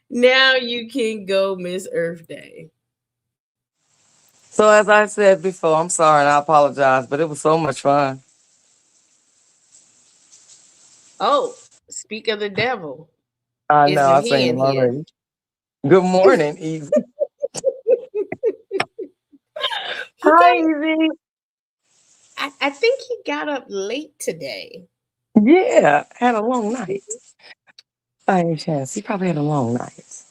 Now you can go, Miss Earth Day. So as I said before, I'm sorry and I apologize, but it was so much fun. Oh, speak of the devil. I know, I sang him already. Good morning, Easy. Hi, Easy. I think he got up late today. Yeah, had a long night. By any chance, he probably had a long night.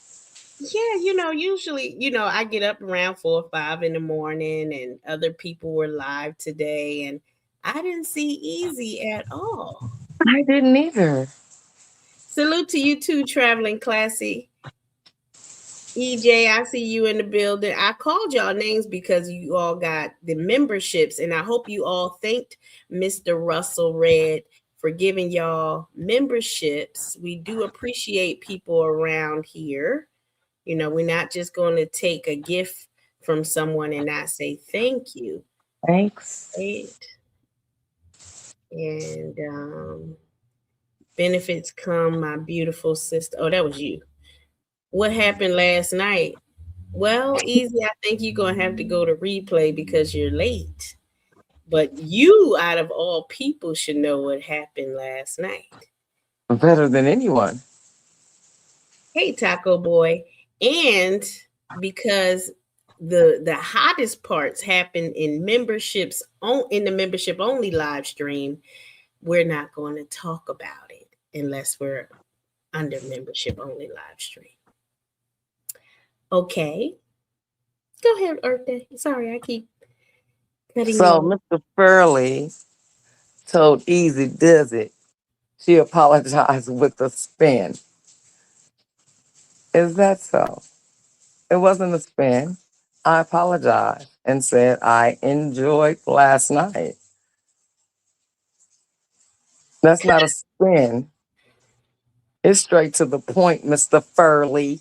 Yeah, usually, I get up around 4 or 5 in the morning, and other people were live today, and I didn't see Easy at all. I didn't either. Salute to you too, Traveling Classy. EJ, I see you in the building. I called y'all names because you all got the memberships, and I hope you all thanked Mr. Russell Red for giving y'all memberships. We do appreciate people around here. We're not just going to take a gift from someone and not say thank you. Thanks. Right? And benefits come, my beautiful sister. Oh, that was you. What happened last night? Well, Easy, I think you're going to have to go to replay because you're late. But you, out of all people, should know what happened last night. Better than anyone. Hey, Taco Boy. And because the hottest parts happen in memberships in the membership only live stream, we're not going to talk about it unless we're under membership only live stream. Okay. Go ahead, Earth Day. Sorry, I keep cutting So you. Mr. Furley told Easy does it. She apologized with a spin. Is that so? It wasn't a spin. I apologized and said I enjoyed last night. That's not a spin. It's straight to the point, Mr. Furley.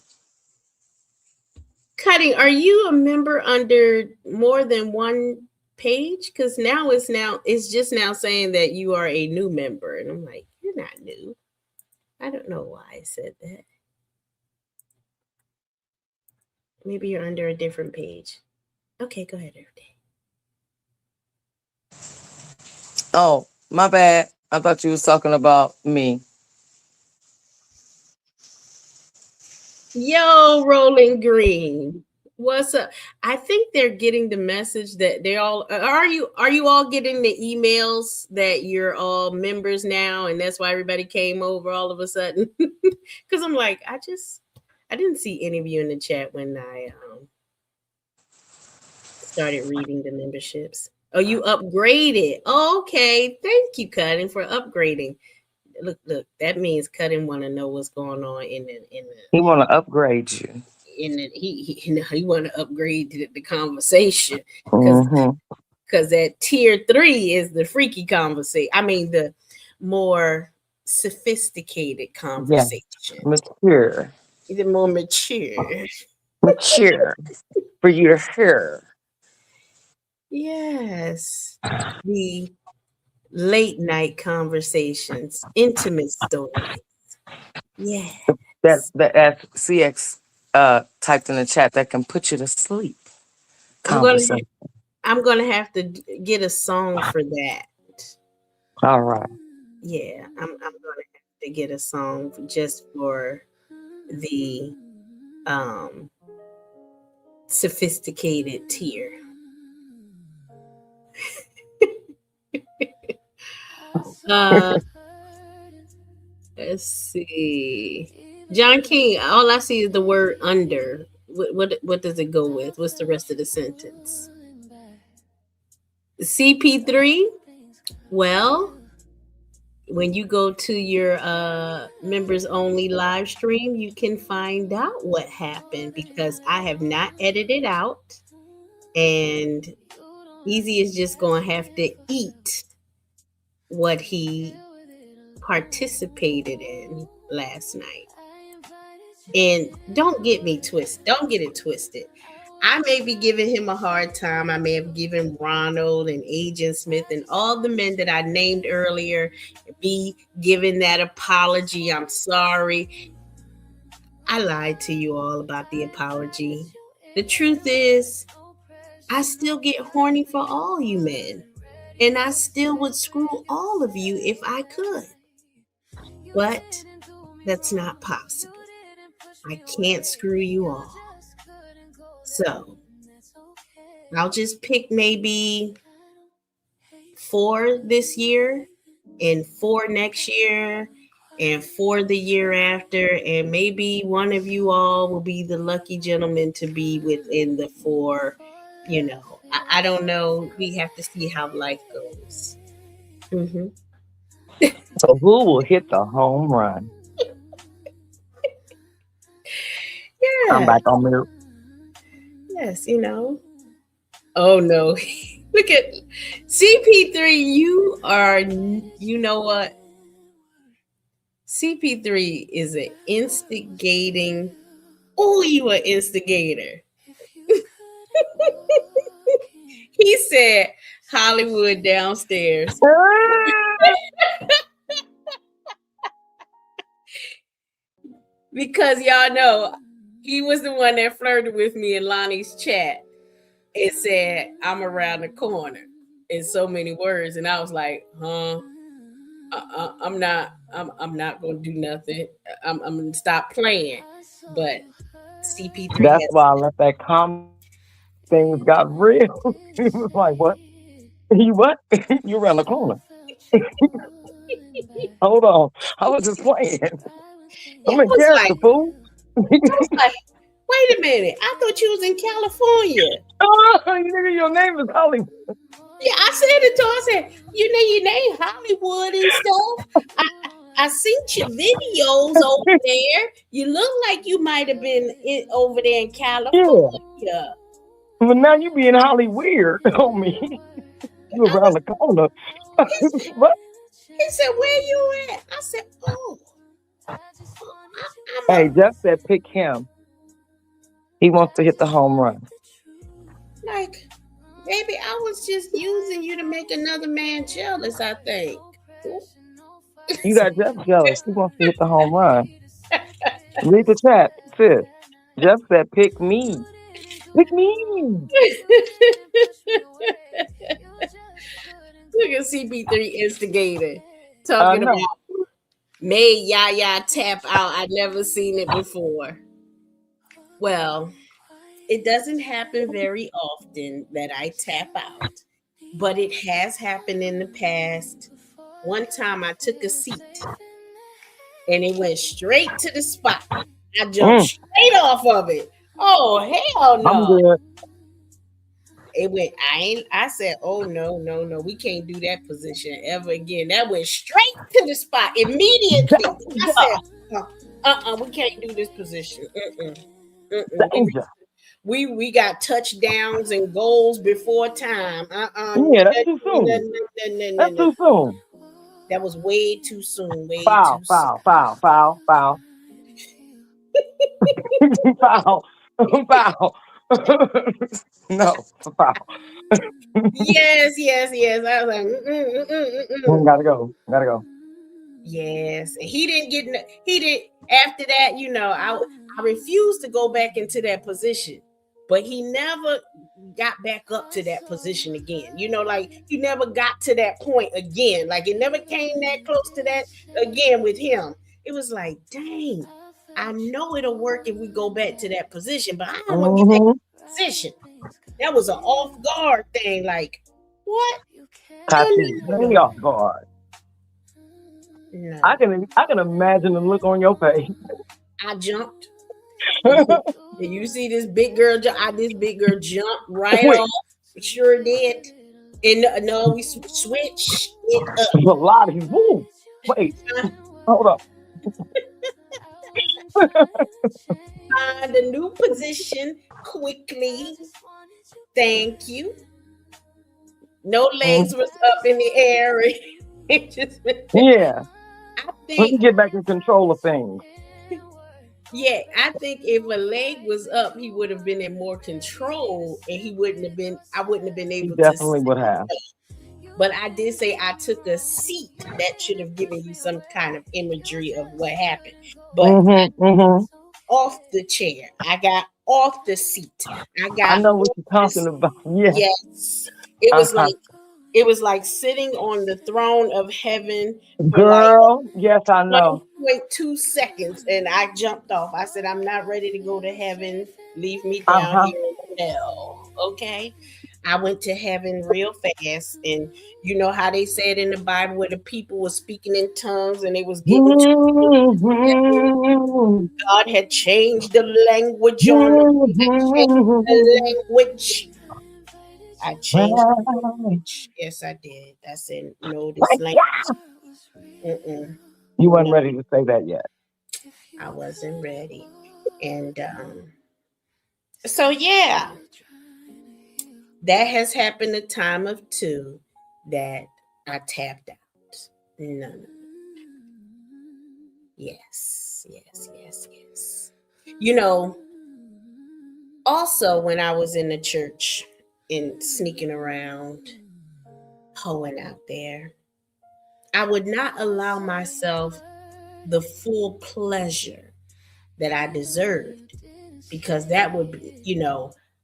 Cutting, are you a member under more than one page? Because it's just now saying that you are a new member. And I'm like, you're not new. I don't know why I said that. Maybe you're under a different page. Okay, go ahead, Everyday. Oh, my bad. I thought you was talking about me. Yo, Rolling Green. What's up? I think they're getting the message that they all are you all getting the emails that you're all members now and that's why everybody came over all of a sudden? Because I'm like, I didn't see any of you in the chat when I started reading the memberships. Oh, you upgraded. Oh, okay. Thank you, Cutting, for upgrading. Look, that means Cutting want to know what's going on in the He want to upgrade you. he want to upgrade the conversation Mm-hmm. because that tier 3 is the freaky conversation. I mean, the more sophisticated conversation. Mature. The more mature. Mature. For you to hear. Yes. The late night conversations, intimate stories. Yeah. That CX typed in the chat that can put you to sleep. Conversation. I'm gonna have to get a song for that. All right. Yeah, I'm gonna have to get a song just for the sophisticated tier. Let's see. John King, all I see is the word under. What does it go with? What's the rest of the sentence? CP3, well, when you go to your members only live stream, you can find out what happened because I have not edited out, and Easy is just going to have to eat what he participated in last night. And don't get it twisted. I may be giving him a hard time. I may have given Ronald and Agent Smith and all the men that I named earlier be giving that apology. I'm sorry. I lied to you all about the apology. The truth is, I still get horny for all you men. And I still would screw all of you if I could. But that's not possible. I can't screw you all. So I'll just pick maybe 4 this year and 4 next year and 4 the year after. And maybe one of you all will be the lucky gentleman to be within the 4. You know, I don't know. We have to see how life goes. Mm-hmm. So who will hit the home run? Yeah. I'm back on mute. Yes, you know. Oh no. Look at CP3. You know what? CP3 is an instigating. Oh, you an instigator. He said Hollywood downstairs. Because y'all know he was the one that flirted with me in Lonnie's chat. It said, I'm around the corner in so many words. And I was like, I'm not going to do nothing. I'm going to stop playing. But CP3. That's why I let that comment. Things got real. He was like, what? You what? You around the corner. Hold on. I was just playing. I'm in character, fool. I was like, wait a minute. I thought you was in California. Oh, your name is Hollywood. Yeah, I said it to her. I said, your name Hollywood and stuff. I seen your videos over there. You look like you might have been over there in California. Yeah. But now you being Hollyweird on me. You around the corner. What? He said, where you at? I said, oh. Hey, Jeff said pick him. He wants to hit the home run. Like, baby, I was just using you to make another man jealous, I think. You got Jeff jealous. He wants to hit the home run. Read the chat, sis. Jeff said pick me. Pick me. Look at CP3 instigator I talking know. about made Yaya tap out. I'd never seen it before. Well, it doesn't happen very often that I tap out, but it has happened in the past. One time I took a seat and it went straight to the spot. I jumped Mm, straight off of it. Oh, hell I'm no. good. It went, I said, oh no, no, no, we can't do that position ever again. That went straight to the spot immediately. I said, we can't do this position. Danger. We got touchdowns and goals before time. Yeah, that's too soon. That's too soon. That was way too soon. Way Foul, too soon. foul, foul, foul, foul. Foul. Foul. No, foul. Yes. I was like, Gotta go. Yes, and he didn't. After that, I refused to go back into that position, but he never got back up to that position again. Like he never got to that point again. Like it never came that close to that again with him. It was like, dang, I know it'll work if we go back to that position, but I don't want to get back to that position. That was an off guard thing. Like, what? Caught you way off guard. No. I can imagine the look on your face. I jumped. Did you see this big girl? This big girl jumped right off. Sure did. And no, we switched it up. Pilates. Woo. Wait. Hold up. Find a new position quickly. Thank you. No legs was up in the air. It just Yeah. I Let me think. get back in control of things. Yeah, I think if a leg was up, he would have been in more control, and I wouldn't have been He able definitely to. would have. But I did say I took a seat. That should have given you some kind of imagery of what happened. But off the chair, I got off the seat. I know what you're talking about. Yeah. Yes, it was like sitting on the throne of heaven. Girl, yes, I know. 1.2 seconds, and I jumped off. I said, I'm not ready to go to heaven. Leave me down here in hell. Okay. I went to heaven real fast. And you know how they said in the Bible where the people were speaking in tongues and they was getting God had changed the language on the language. I changed the language. Yes, I did. I said, no, this language. You weren't ready to say that yet. I wasn't ready. And so, yeah, that has happened a time of two that I tapped out. No. Yes. Also when I was in the church and sneaking around, hoeing out there, I would not allow myself the full pleasure that I deserved, because that would be,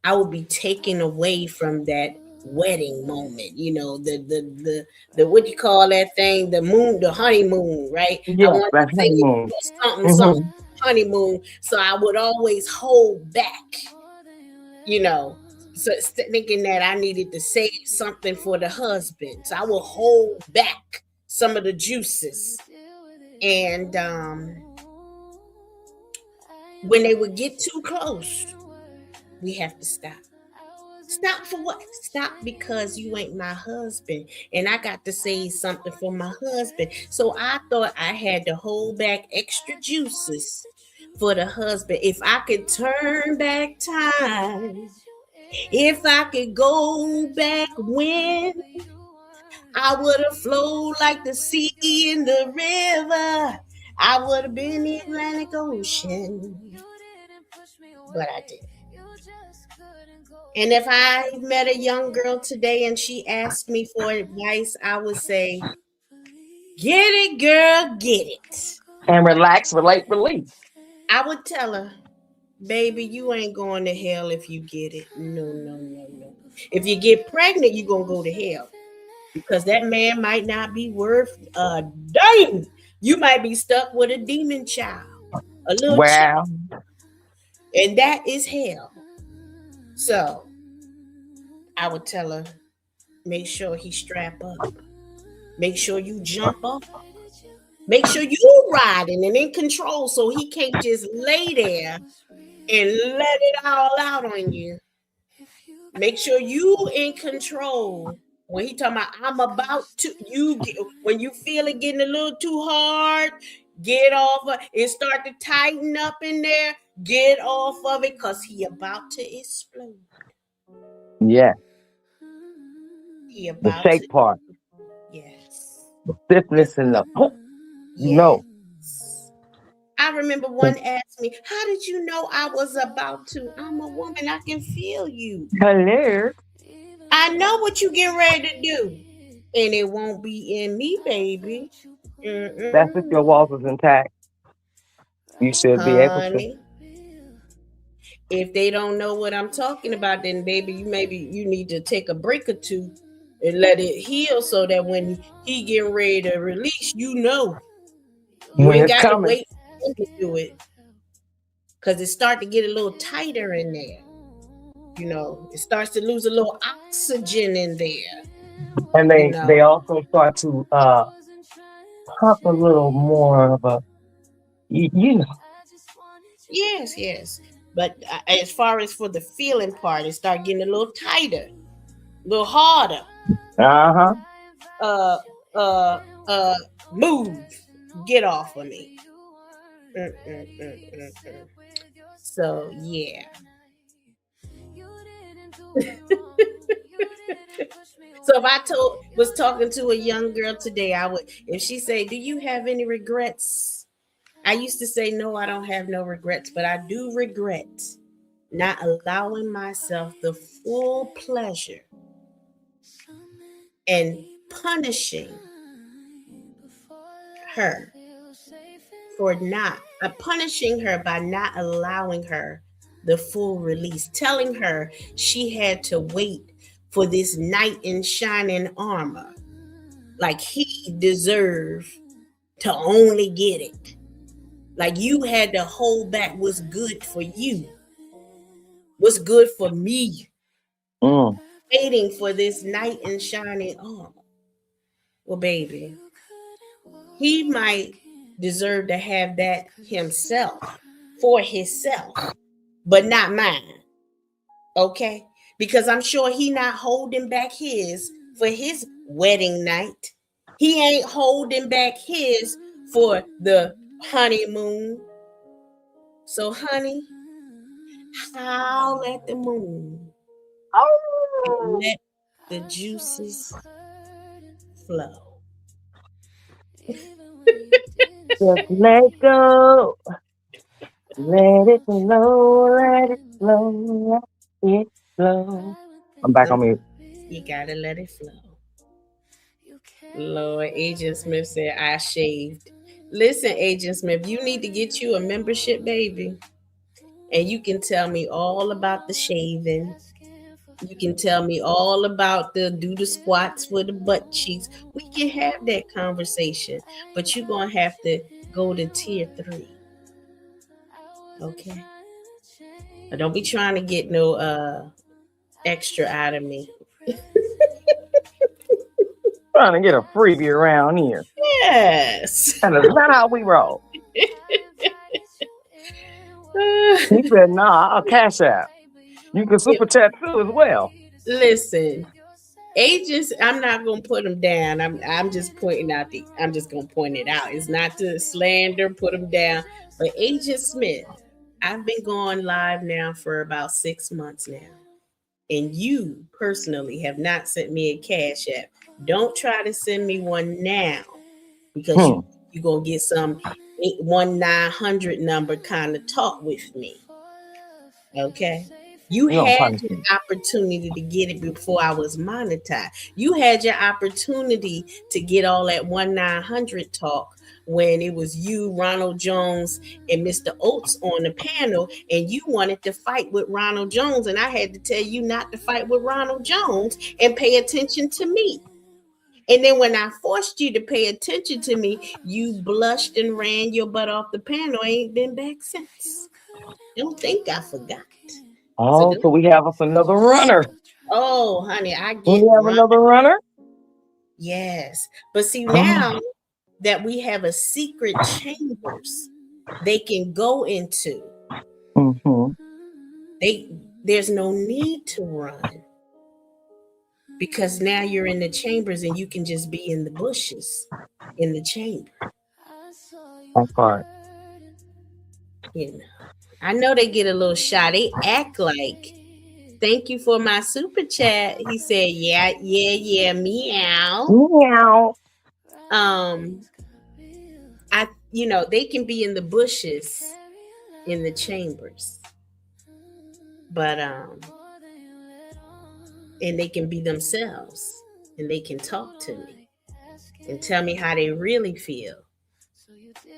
I would be taken away from that wedding moment, the what you call that thing, the honeymoon, right? Yeah, I wanted to honeymoon. Something honeymoon. So I would always hold back, so thinking that I needed to save something for the husband. So I will hold back some of the juices. And when they would get too close, we have to stop. Stop for what? Stop because you ain't my husband. And I got to say something for my husband. So I thought I had to hold back extra juices for the husband. If I could turn back time, if I could go back when, I would have flowed like the sea in the river. I would have been the Atlantic Ocean. But I didn't. And if I met a young girl today and she asked me for advice, I would say, get it, girl, get it. And relax, relate, release. I would tell her, Baby, you ain't going to hell if you get it. No, no, no, no. If you get pregnant, you're going to go to hell because that man might not be worth a dime. You might be stuck with a demon child, a little child, Wow. and that is hell. So I would tell her, make sure he strap up. Make sure you jump up. Make sure you riding and in control so he can't just lay there and let it all out on you. Make sure you in control. When he talking about I'm about to, when you feel it getting a little too hard, get off of it. Start to tighten up in there. Get off of it because he about to explode. Yeah. He The about shake to. part. Yes. The stiffness and the Yes. no. I remember one asked me, how did you know I was about to? I'm a woman. I can feel you. Hello. I know what you get ready to do. And it won't be in me, baby. That's if your walls is intact. You should be able to. Honey. If they don't know what I'm talking about, then baby, you need to take a break or two and let it heal so that when he get ready to release, you know. You When ain't it's got to coming. wait for him to do it. Because it starts to get a little tighter in there. You know, it starts to lose a little oxygen in there. And You know. they also start to pump a little more of a you know. Yes, yes. But as far as for the feeling part, it start getting a little tighter, a little harder. Uh-huh. Move. Get off of me. So yeah. So if I was talking to a young girl today, I would, if she say, do you have any regrets? I used to say, no, I don't have no regrets, but I do regret not allowing myself the full pleasure and punishing her for punishing her by not allowing her the full release, telling her she had to wait for this knight in shining armor, like he deserved to only get it. Like you had to hold back what's good for you, what's good for me. Waiting for this knight in shining armor. Well, baby, he might deserve to have that himself, for himself, but not mine. Okay? Because I'm sure he not holding back his for his wedding night. He ain't holding back his for the honeymoon. So, honey, howl at the moon. And let the juices flow. Just let go. Let it flow, let it flow, let it flow. I'm back on mute. You gotta let it flow. Lord, Agent Smith said I shaved. Listen, Agent Smith, you need to get you a membership, baby. And you can tell me all about the shaving. You can tell me all about the do the squats with the butt cheeks. We can have that conversation, but you're gonna have to go to tier 3. Okay. But don't be trying to get no extra out of me. Trying to get a freebie around here. Yes. And that's not how we roll. He said, nah, I'll cash out. You can super chat too as well. Listen, agents, I'm not gonna put them down. I'm just pointing out I'm just gonna point it out. It's not to slander, put them down. But Agent Smith, I've been going live now for about 6 months now. And you personally have not sent me a cash app. Don't try to send me one now because you're going to get some 81900 number kind of talk with me. Okay? You You don't had punish your me. opportunity to get it before I was monetized. You had your opportunity to get all that 1-900 talk when it was you, Ronald Jones, and Mr. Oates on the panel, and you wanted to fight with Ronald Jones, and I had to tell you not to fight with Ronald Jones and pay attention to me. And then when I forced you to pay attention to me, you blushed and ran your butt off the panel. Ain't been back since. Don't think I forgot. So Oh, don't. so we have us another runner. Oh, honey, I We get have run. another runner. Yes, but see Oh, now that we have a secret chambers they can go into, hmm. they there's no need to run because now you're in the chambers and you can just be in the bushes in the chamber. That part. You know, I know they get a little shy. They act like. Thank you for my super chat. He said, "Yeah, yeah, yeah, meow." Meow. Um, they can be in the bushes in the chambers, but and they can be themselves and they can talk to me and tell me how they really feel.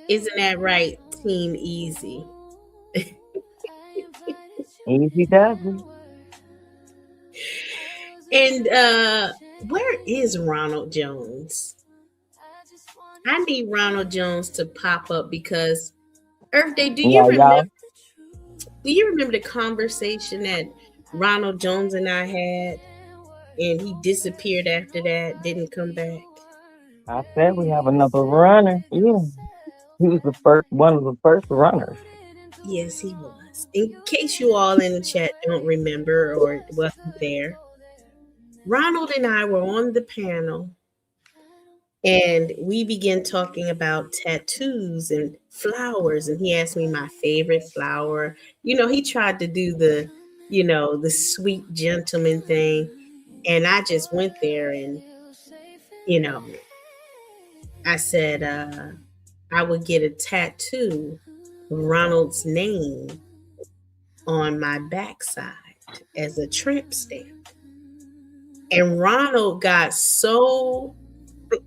Isn't that right, Team Easy? Easy does it. And where is Ronald Jones? I need Ronald Jones to pop up because Earth Day, Yeah, yeah. do you remember the conversation that Ronald Jones and I had and he disappeared after that, didn't come back? I said we have another runner. Yeah. He was one of the first runners. Yes, he was. In case you all in the chat don't remember or wasn't there, Ronald and I were on the panel and we began talking about tattoos and flowers. And he asked me my favorite flower. He tried to do the sweet gentleman thing. And I just went there and, you know, I said I would get a tattoo of Ronald's name on my backside as a tramp stamp. And Ronald got so,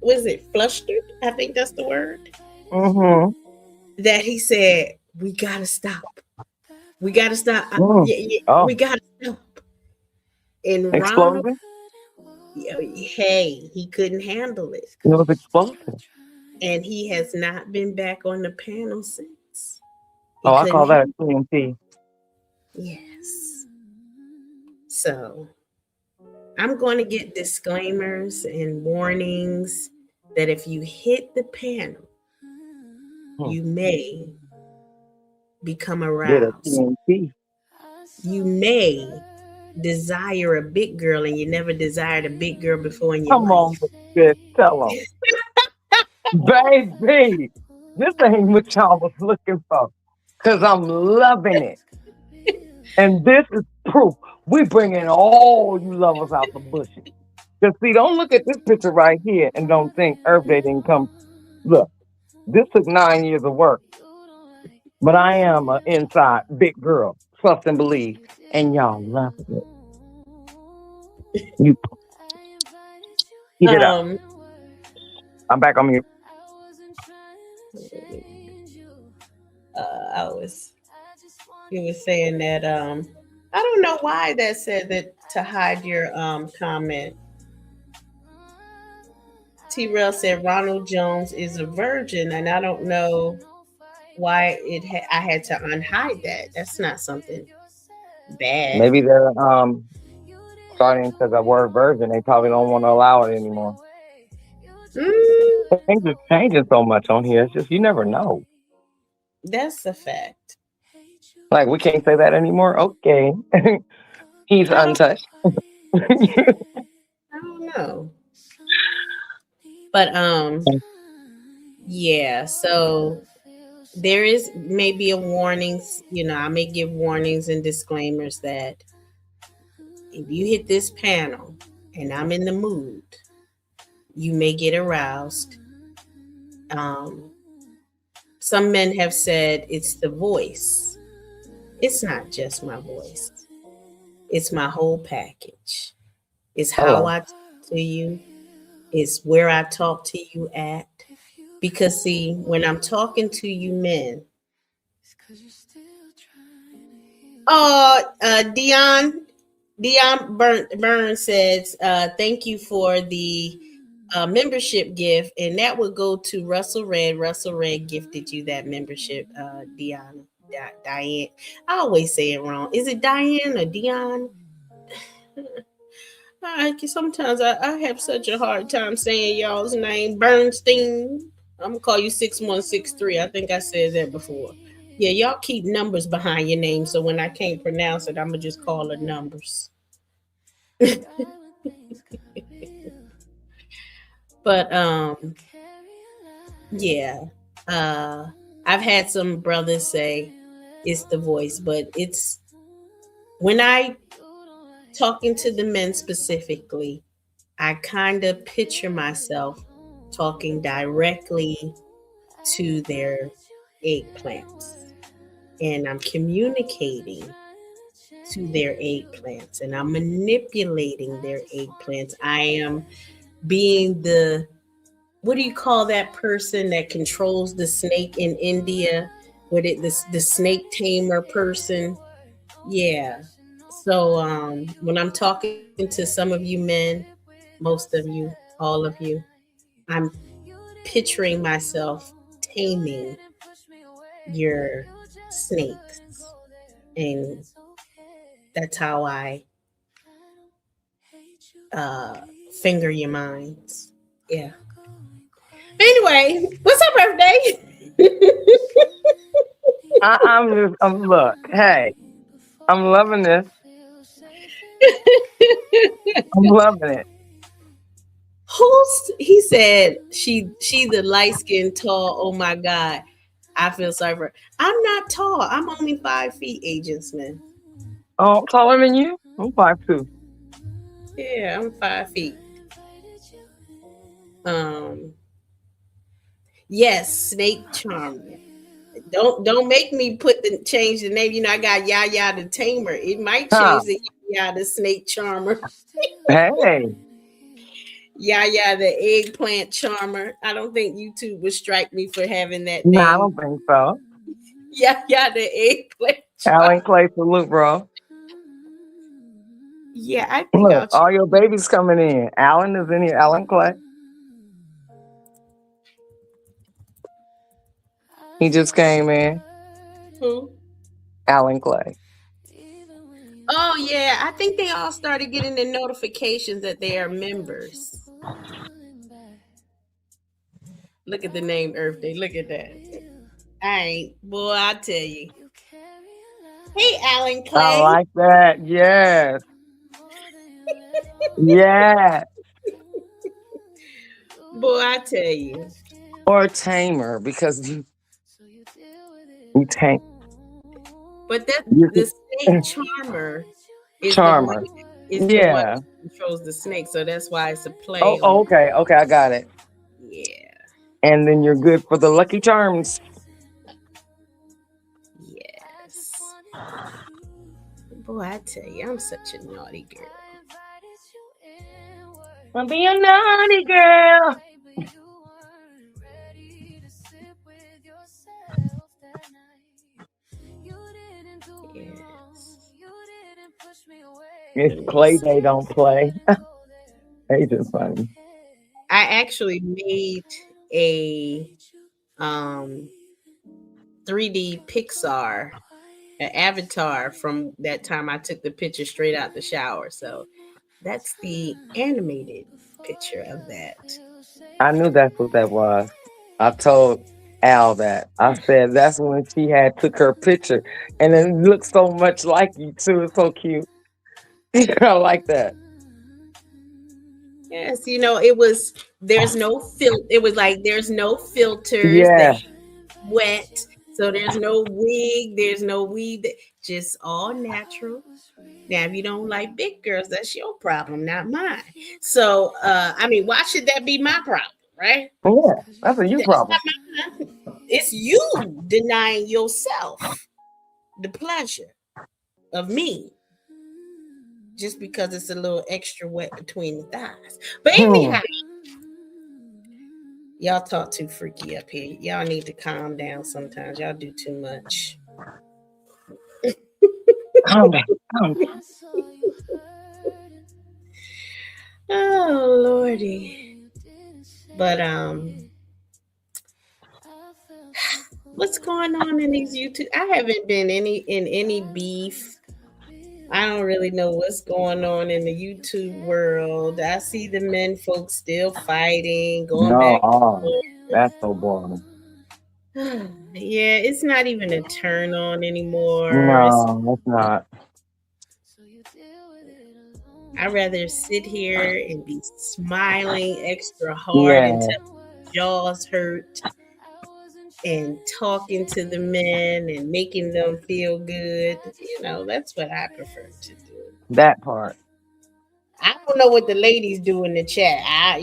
was it flustered? I think that's the word. Mm-hmm. That he said, we got to stop. We got to stop. Oh, We got to stop. And Ronald, explosion? hey, he couldn't handle it. It was explosive. And he has not been back on the panel since. He Oh, I couldn't call that handle a TNT. Yes. So I'm going to get disclaimers and warnings that if you hit the panel, you may become Get a aroused. TNT. You may desire a big girl and you never desired a big girl before in your Come on, life. bitch. Tell them. Baby, this ain't what y'all was looking for. Because I'm loving it. And this is proof. We bringing all you lovers out the bushes. Because see, don't look at this picture right here and don't think Earth Day didn't come. Look, this took 9 years of work. But I am an inside big girl. Trust and believe. And y'all love it. You keep it up. I'm back on mute. He was saying that I don't know why that said that to hide your comment. T-Rail said Ronald Jones is a virgin, and I don't know why I had to unhide that. That's not something bad. Maybe they're starting to the word virgin. They probably don't want to allow it anymore. Things are changing so much on here. It's just you never know. That's a fact. Like we can't say that anymore. Okay, he's untouched. I don't know, but yeah. So there is maybe a warnings. I may give warnings and disclaimers that if you hit this panel and I'm in the mood, you may get aroused. Some men have said it's the voice. It's not just my voice. It's my whole package. It's how Hello. I talk to you. It's where I talk to you at. Because see, when I'm talking to you men, Dion Burns says, thank you for the membership gift, and that would go to Russell Red. Russell Red gifted you that membership, Diane. I always say it wrong. Is it Diane or Dion? Sometimes I have such a hard time saying y'all's name. Bernstein. I'm gonna call you 6163. I think I said that before. Yeah, y'all keep numbers behind your name, so when I can't pronounce it, I'm gonna just call it numbers. But yeah. I've had some brothers say it's the voice, but it's when I talking to the men specifically, I kind of picture myself talking directly to their eggplants, and I'm communicating to their eggplants, and I'm manipulating their eggplants. I am being the, what do you call that person that controls the snake in India? What it the snake tamer person? Yeah. So when I'm talking to some of you men, most of you, all of you, I'm picturing myself taming your snakes, and that's how I finger your minds. Yeah. Anyway, what's up, birthday? I'm look, hey, I'm loving this. I'm loving it. He said she the light skinned tall. Oh my God. I feel sorry for her. I'm not tall. I'm only 5 feet, Agent Smith. Oh, taller than you? I'm 5'2". Yeah, I'm 5 feet. Yes, Snake Charmer. Don't make me change the name. You know, I got Yaya the Tamer. It might Huh. change the Yaya the Snake Charmer. Hey. Yaya the Eggplant Charmer. I don't think YouTube would strike me for having that No, I name. don't think so. Yaya the Eggplant Charmer. Alan Clay, salute, bro. Yeah, I think Look, all your babies coming in. Alan is in here. Alan Clay. He just came in. Who? Alan Clay. Oh yeah, I think they all started getting the notifications that they are members. Look at the name Earth Day. Look at that. Boy, I tell you. Hey, Alan Clay. I like that. Yes. Yeah. Boy, I tell you. Or tamer, because you tame. But the snake charmer is the one that controls the snake, so that's why it's a play. Oh, okay, I got it. Yeah. And then you're good for the Lucky Charms. Yes. Boy, I tell you, I'm such a naughty girl. I'll be a naughty girl. Yes. It's Clay Day, don't play. It's just funny. I actually made a 3D Pixar an avatar from that time I took the picture straight out the shower. So that's the animated picture of that. I knew that's what that was. I told Al that. I said that's when she had took her picture, and it looked so much like you too. It's so cute. I like that. Yes, you know, it was there's no filter. It was like there's no filters. Yeah. Wet. So there's no wig, there's no weed, just all natural. Now, if you don't like big girls, that's your problem, not mine. So, I mean, why should that be my problem, right? Yeah, that's a you problem. It's you denying yourself the pleasure of me. just because it's a little extra wet between the thighs. But anyhow, y'all talk too freaky up here. Y'all need to calm down sometimes. Y'all do too much. Calm down. Calm down. Oh Lordy. But what's going on in these YouTube? I haven't been in any beef. I don't really know what's going on in the YouTube world. I see the men folks still fighting, going No, back. that's so boring. Yeah, it's not even a turn on anymore. No, it's not. I'd rather sit here and be smiling extra hard until my jaws hurt and talking to the men and making them feel good. You know, that's what I prefer to do. That part. I don't know what the ladies do in the chat. I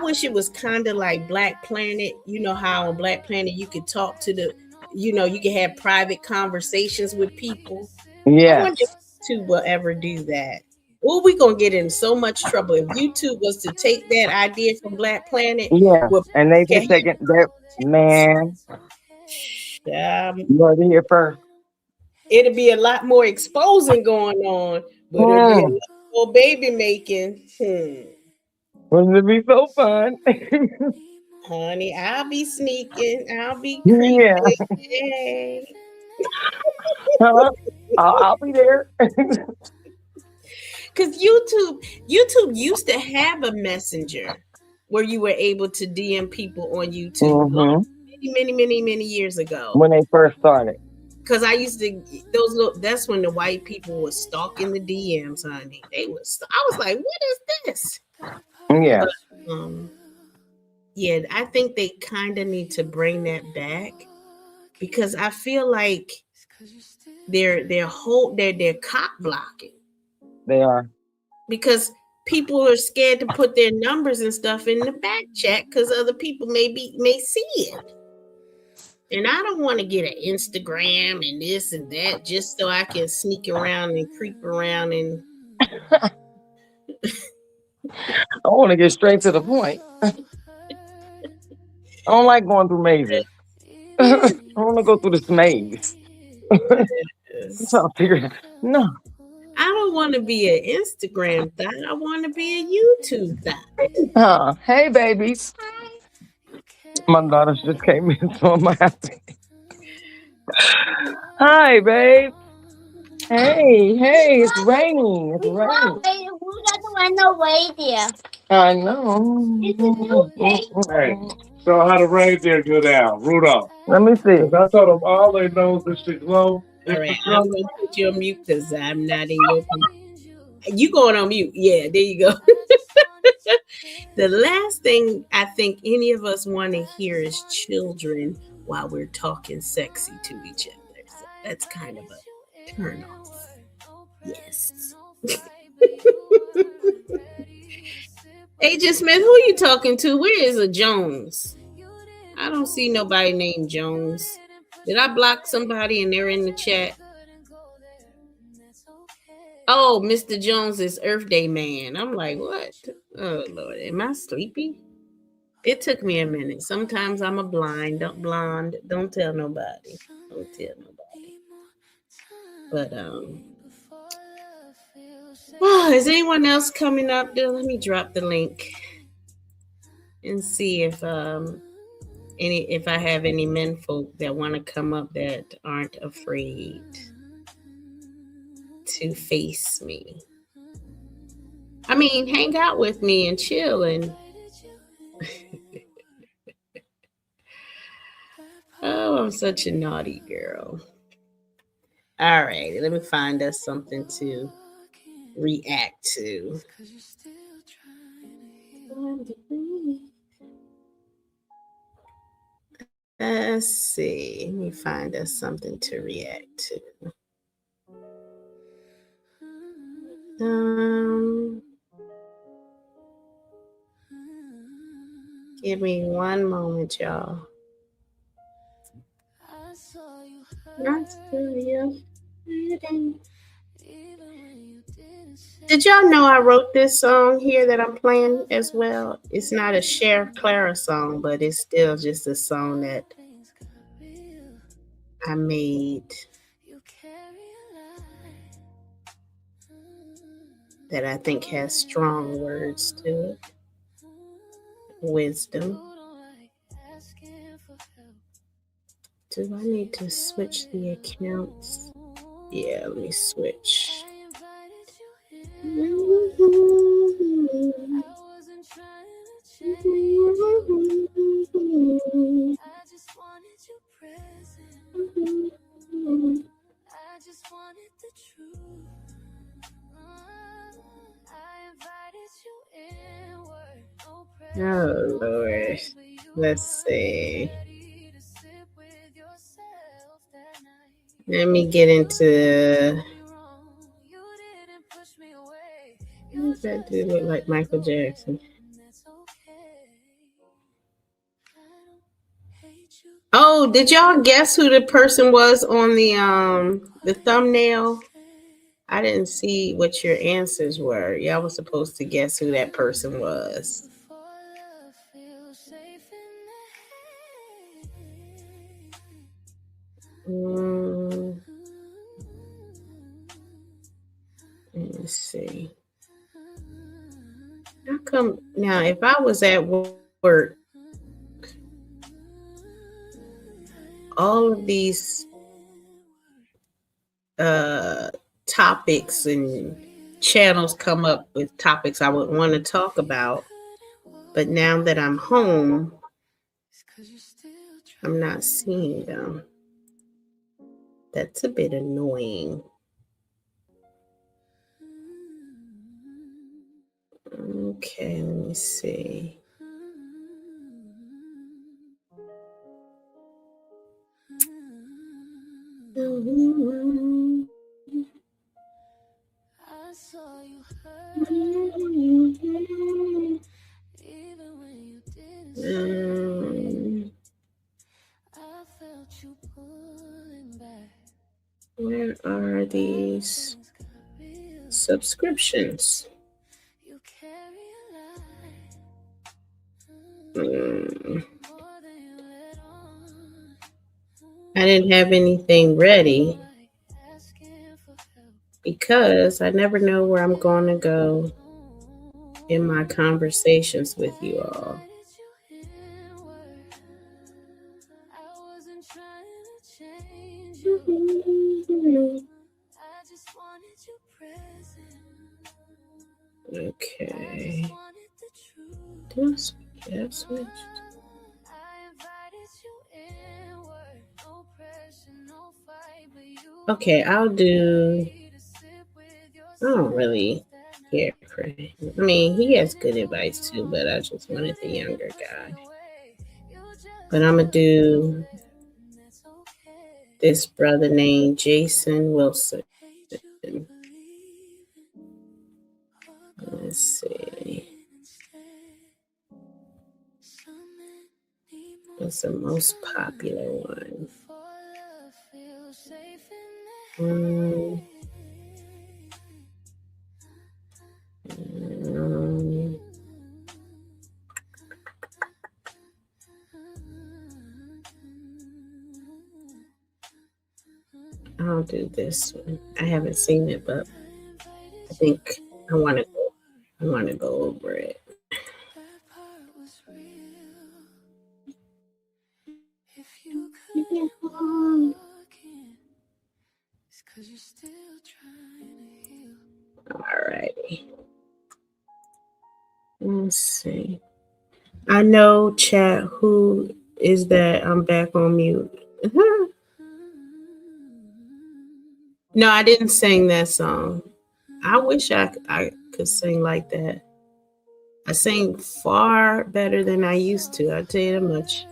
wish it was kind of like Black Planet. You know how on Black Planet you could talk to you can have private conversations with people. Yeah. I wonder if YouTube will ever do that. Oh, we're going to get in so much trouble. If YouTube was to take that idea from Black Planet. Yeah, and they just taking that, man. You heard it here first. It'll be a lot more exposing going on, but it'll be a lot more baby making. Wouldn't it be so fun? Honey, I'll be sneaking. I'll be creeping. Yeah. Hey. I'll be there. Because YouTube used to have a messenger where you were able to DM people on YouTube many years ago. When they first started. Because I used to that's when the white people were stalking the DMs, honey. I was like, what is this? Yeah. But, yeah, I think they kind of need to bring that back because I feel like they're cock blocking. They are. Because people are scared to put their numbers and stuff in the back chat because other people may see it. And I don't want to get an Instagram and this and that just so I can sneak around and creep around and I want to get straight to the point. I don't like going through mazes. I want to go through this maze. I'm trying to figure it out. No. I don't want to be an Instagram thot. I want to be a YouTube thot. Hey, babies. My daughter just came in, so I'm happy. Hi, babe. Hey, it's raining. It's raining. I know. Hey, so how the reindeer go down? Rudolph. Let me see. I told them all they know is to glow. All right, I'm going to put you on mute because I'm not in your You going on mute. Yeah, there you go. The last thing I think any of us want to hear is children while we're talking sexy to each other. So that's kind of a turn off. Yes. Agent Smith, who are you talking to? Where is a Jones? I don't see nobody named Jones. Did I block somebody and they're in the chat? Oh, Mr. Jones is Earth Day man. I'm like, what? Oh, Lord. Am I sleepy? It took me a minute. Sometimes I'm a blonde. Don't tell nobody. Don't tell nobody. But, is anyone else coming up? Let me drop the link and see if I have any men folk that want to come up that aren't afraid to face me. I mean, hang out with me and chill and oh, I'm such a naughty girl. All right, let me find us something to react to. Let's see. Let me find us something to react to. Give me one moment, y'all. I saw you. Did y'all know I wrote this song here that I'm playing as well? It's not a Cher Clara song, but it's still just a song that I made that I think has strong words to it. Wisdom. Do I need to switch the accounts? Yeah, let me switch. Oh Lord. Let's see. Let me get into. What does that do look like Michael Jackson? Oh, did y'all guess who the person was on the thumbnail? I didn't see what your answers were. Y'all was supposed to guess who that person was. Let me see. How come now? If I was at work, all of these topics and channels come up with topics I would want to talk about, but now that I'm home, I'm not seeing them. That's a bit annoying. Okay, let me see. Where are these subscriptions? I didn't have anything ready because I never know where I'm going to go in my conversations with you all. Okay. Did I switch? Okay, I'll do. I don't really care for him. I mean, he has good advice too, but I just wanted the younger guy. But I'm gonna do this brother named Jason Wilson. Let's see. What's the most popular one? I'll do this one. I haven't seen it, but I think I want to go over it. Alrighty. Let's see. I know, chat. Who is that? I'm back on mute. No, I didn't sing that song. I wish I could sing like that. I sing far better than I used to. I'll tell you that much.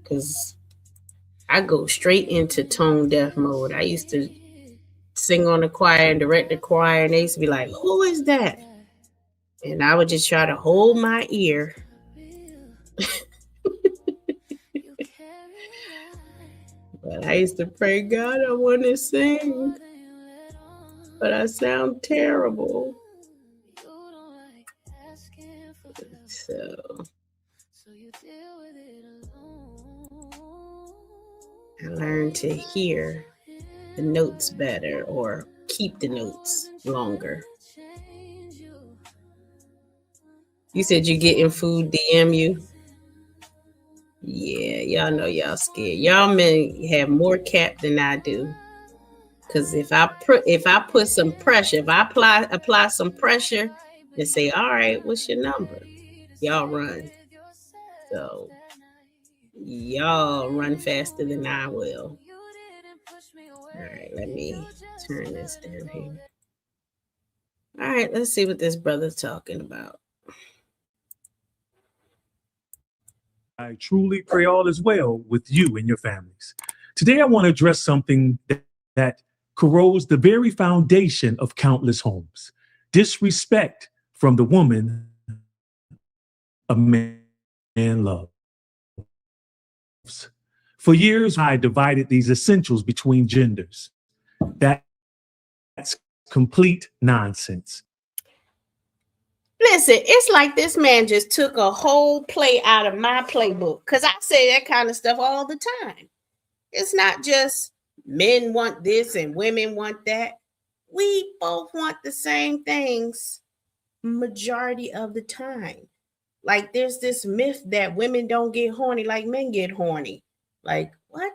Because I go straight into tone deaf mode. I used to sing on the choir and direct the choir, and they used to be like, who is that? And I would just try to hold my ear. But I used to pray, God, I want to sing. But I sound terrible. So So you deal with it alone. I learned to hear the notes better or keep the notes longer. You said you're getting food DM you? Yeah, y'all know y'all scared. Y'all men have more cap than I do. Cause if I put some pressure, if I apply some pressure and say, all right, what's your number? Y'all run. So y'all run faster than I will. All right, let me turn this down here. All right, let's see what this brother's talking about. I truly pray all is well with you and your families. Today, I want to address something that corrodes the very foundation of countless homes: disrespect from the woman a man loves. For years, I divided these essentials between genders. That's complete nonsense. Listen, it's like this man just took a whole play out of my playbook, because I say that kind of stuff all the time. It's not just men want this and women want that. We both want the same things majority of the time. Like there's this myth that women don't get horny like men get horny. Like, what?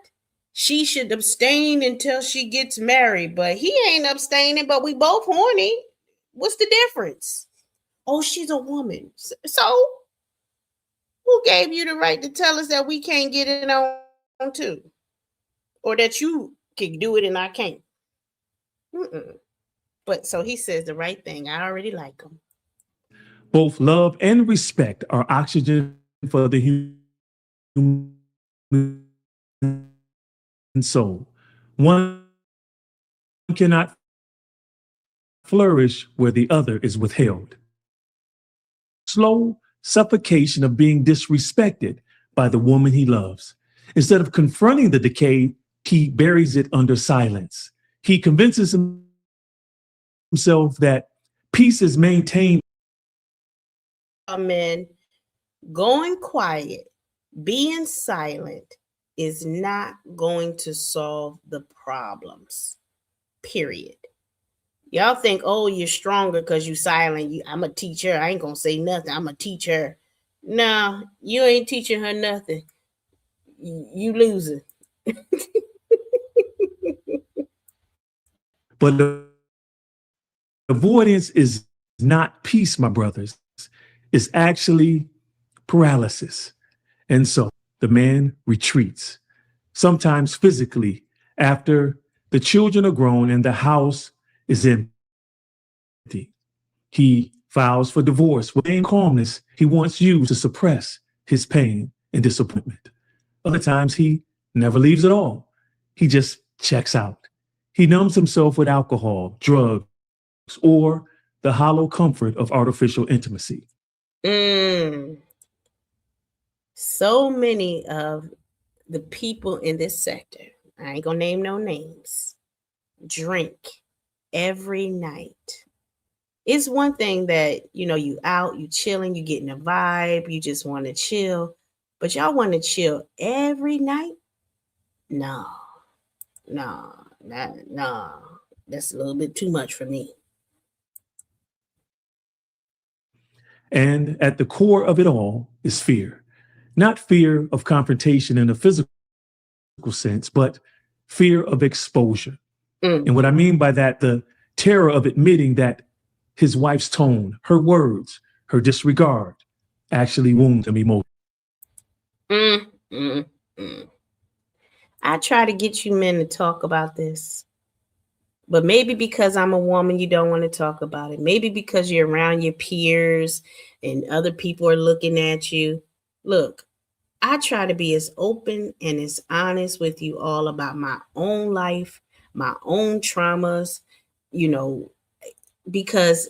She should abstain until she gets married, but he ain't abstaining, but we both horny. What's the difference? Oh, she's a woman. So who gave you the right to tell us that we can't get it on too? Or that you can do it and I can't? But so he says the right thing. I already like him. Both love and respect are oxygen for the human soul. One cannot flourish where the other is withheld. Slow suffocation of being disrespected by the woman he loves. Instead of confronting the decay, he buries it under silence. He convinces himself that peace is maintained. Men, going quiet, being silent is not going to solve the problems. Period. Y'all think, oh, you're stronger because you silent. I'm a teacher. I ain't gonna say nothing. I'm a teacher. No, you ain't teaching her nothing. You losing. But the avoidance is not peace, my brothers. It's actually paralysis. And so the man retreats, sometimes physically, after the children are grown and the house is empty. He files for divorce. With calmness, he wants you to suppress his pain and disappointment. Other times, he never leaves at all. He just checks out. He numbs himself with alcohol, drugs, or the hollow comfort of artificial intimacy. So many of the people in this sector, I ain't gonna name no names, drink every night. It's one thing that, you out, you chilling, you getting a vibe, you just want to chill, but y'all want to chill every night? No. That's a little bit too much for me. And at the core of it all is fear. Not fear of confrontation in a physical sense, but fear of exposure. And what I mean by that, the terror of admitting that his wife's tone, her words, her disregard actually wound him emotionally. I try to get you men to talk about this, but maybe because I'm a woman, you don't want to talk about it. Maybe because you're around your peers and other people are looking at you. Look, I try to be as open and as honest with you all about my own life, my own traumas, because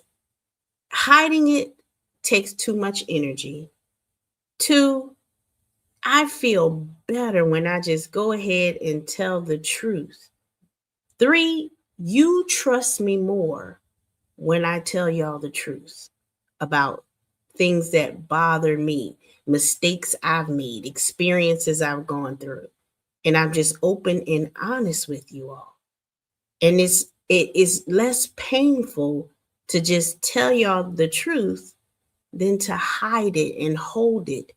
hiding it takes too much energy. 2, I feel better when I just go ahead and tell the truth. 3, you trust me more when I tell y'all the truth about things that bother me, mistakes I've made, experiences I've gone through. And I'm just open and honest with you all. And it is less painful to just tell y'all the truth than to hide it and hold it.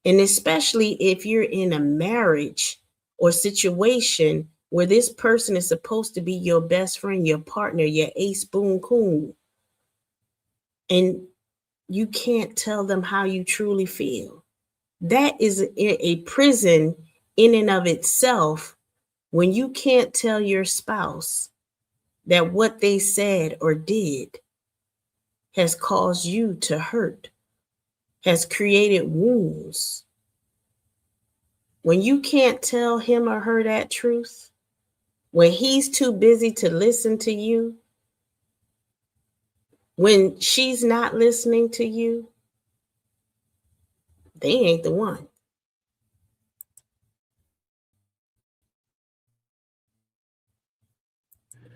And especially if you're in a marriage or situation where this person is supposed to be your best friend, your partner, your ace boon coon, and you can't tell them how you truly feel. That is a prison in and of itself, when you can't tell your spouse that what they said or did has caused you to hurt, has created wounds. When you can't tell him or her that truth, when he's too busy to listen to you, when she's not listening to you, they ain't the one.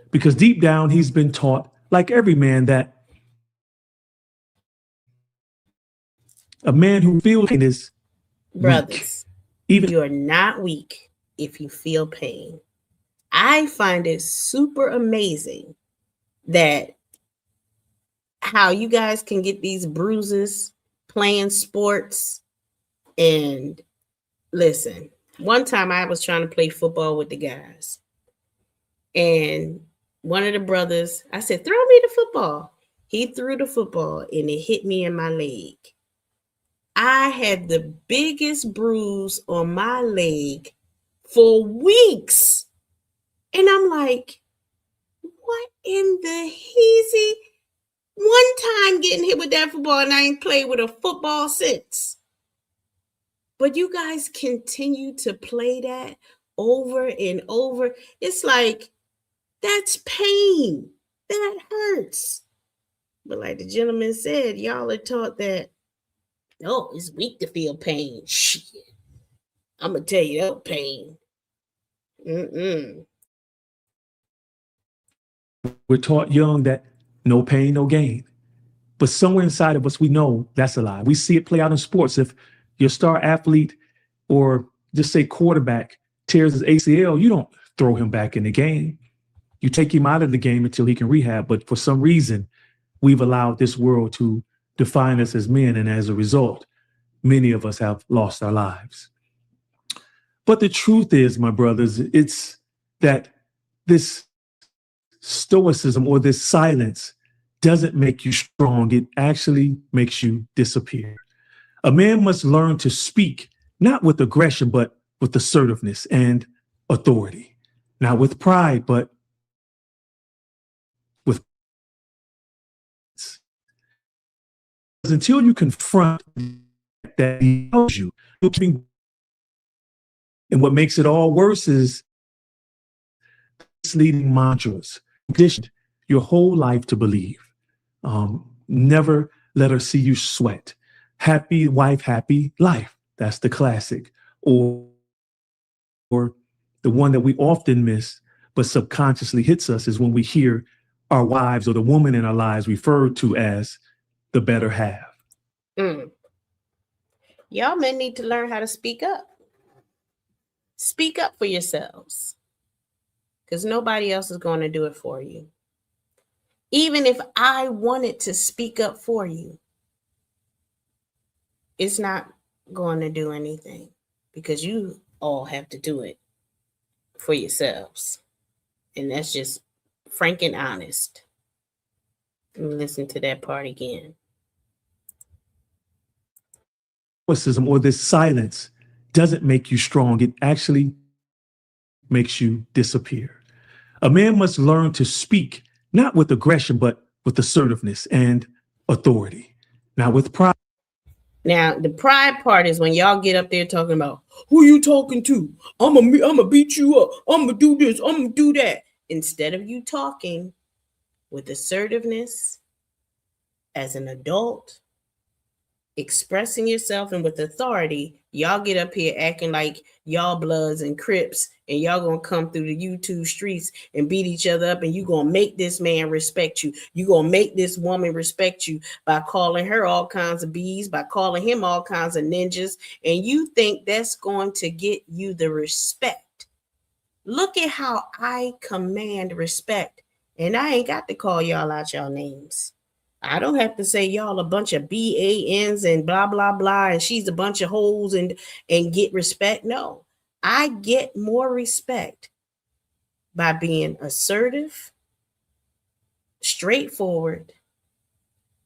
Because deep down, he's been taught, like every man, that a man who feels pain is Brothers, weak. Even you're not weak if you feel pain. I find it super amazing that how you guys can get these bruises playing sports. And listen, one time I was trying to play football with the guys, and one of the brothers, I said, throw me the football. He threw the football and it hit me in my leg. I had the biggest bruise on my leg for weeks. And I'm like, what in the heezy? One time getting hit with that football, and I ain't played with a football since. But you guys continue to play that over and over. It's like, that's pain. That hurts. But like the gentleman said, y'all are taught that, oh, it's weak to feel pain. Shit. I'm going to tell you that pain. we're taught young that no pain, no gain. But somewhere inside of us, we know that's a lie. We see it play out in sports. If your star athlete, or just say quarterback, tears his ACL, you don't throw him back in the game. You take him out of the game until he can rehab. But for some reason, we've allowed this world to define us as men. And as a result, many of us have lost our lives. But the truth is, my brothers, it's that this stoicism or this silence doesn't make you strong. It actually makes you disappear. A man must learn to speak, not with aggression, but with assertiveness and authority. Not with pride, but with. Until you confront that he tells you, and what makes it all worse is misleading mantras, conditioned your whole life to believe. Never let her see you sweat. Happy wife, happy life. That's the classic. Or the one that we often miss, but subconsciously hits us, is when we hear our wives or the woman in our lives referred to as the better half. Y'all men need to learn how to speak up. Speak up for yourselves, because nobody else is going to do it for you. Even if I wanted to speak up for you, it's not going to do anything, because you all have to do it for yourselves. And that's just frank and honest. Listen to that part again. Or this silence doesn't make you strong. It actually makes you disappear. A man must learn to speak, not with aggression, but with assertiveness and authority. Not with pride. Now, the pride part is when y'all get up there talking about, who you talking to? I'm gonna beat you up. I'm gonna do this. I'm gonna do that. Instead of you talking with assertiveness as an adult, expressing yourself and with authority, Y'all get up here acting like y'all Bloods and Crips, and y'all gonna come through the YouTube streets and beat each other up, and you gonna make this man respect you. You gonna make this woman respect you by calling her all kinds of bees, by calling him all kinds of ninjas, and you think that's going to get you the respect. Look at how I command respect, and I ain't got to call y'all out y'all names. I don't have to say y'all a bunch of BANs and blah, blah, blah, and she's a bunch of hoes and get respect. No, I get more respect by being assertive, straightforward,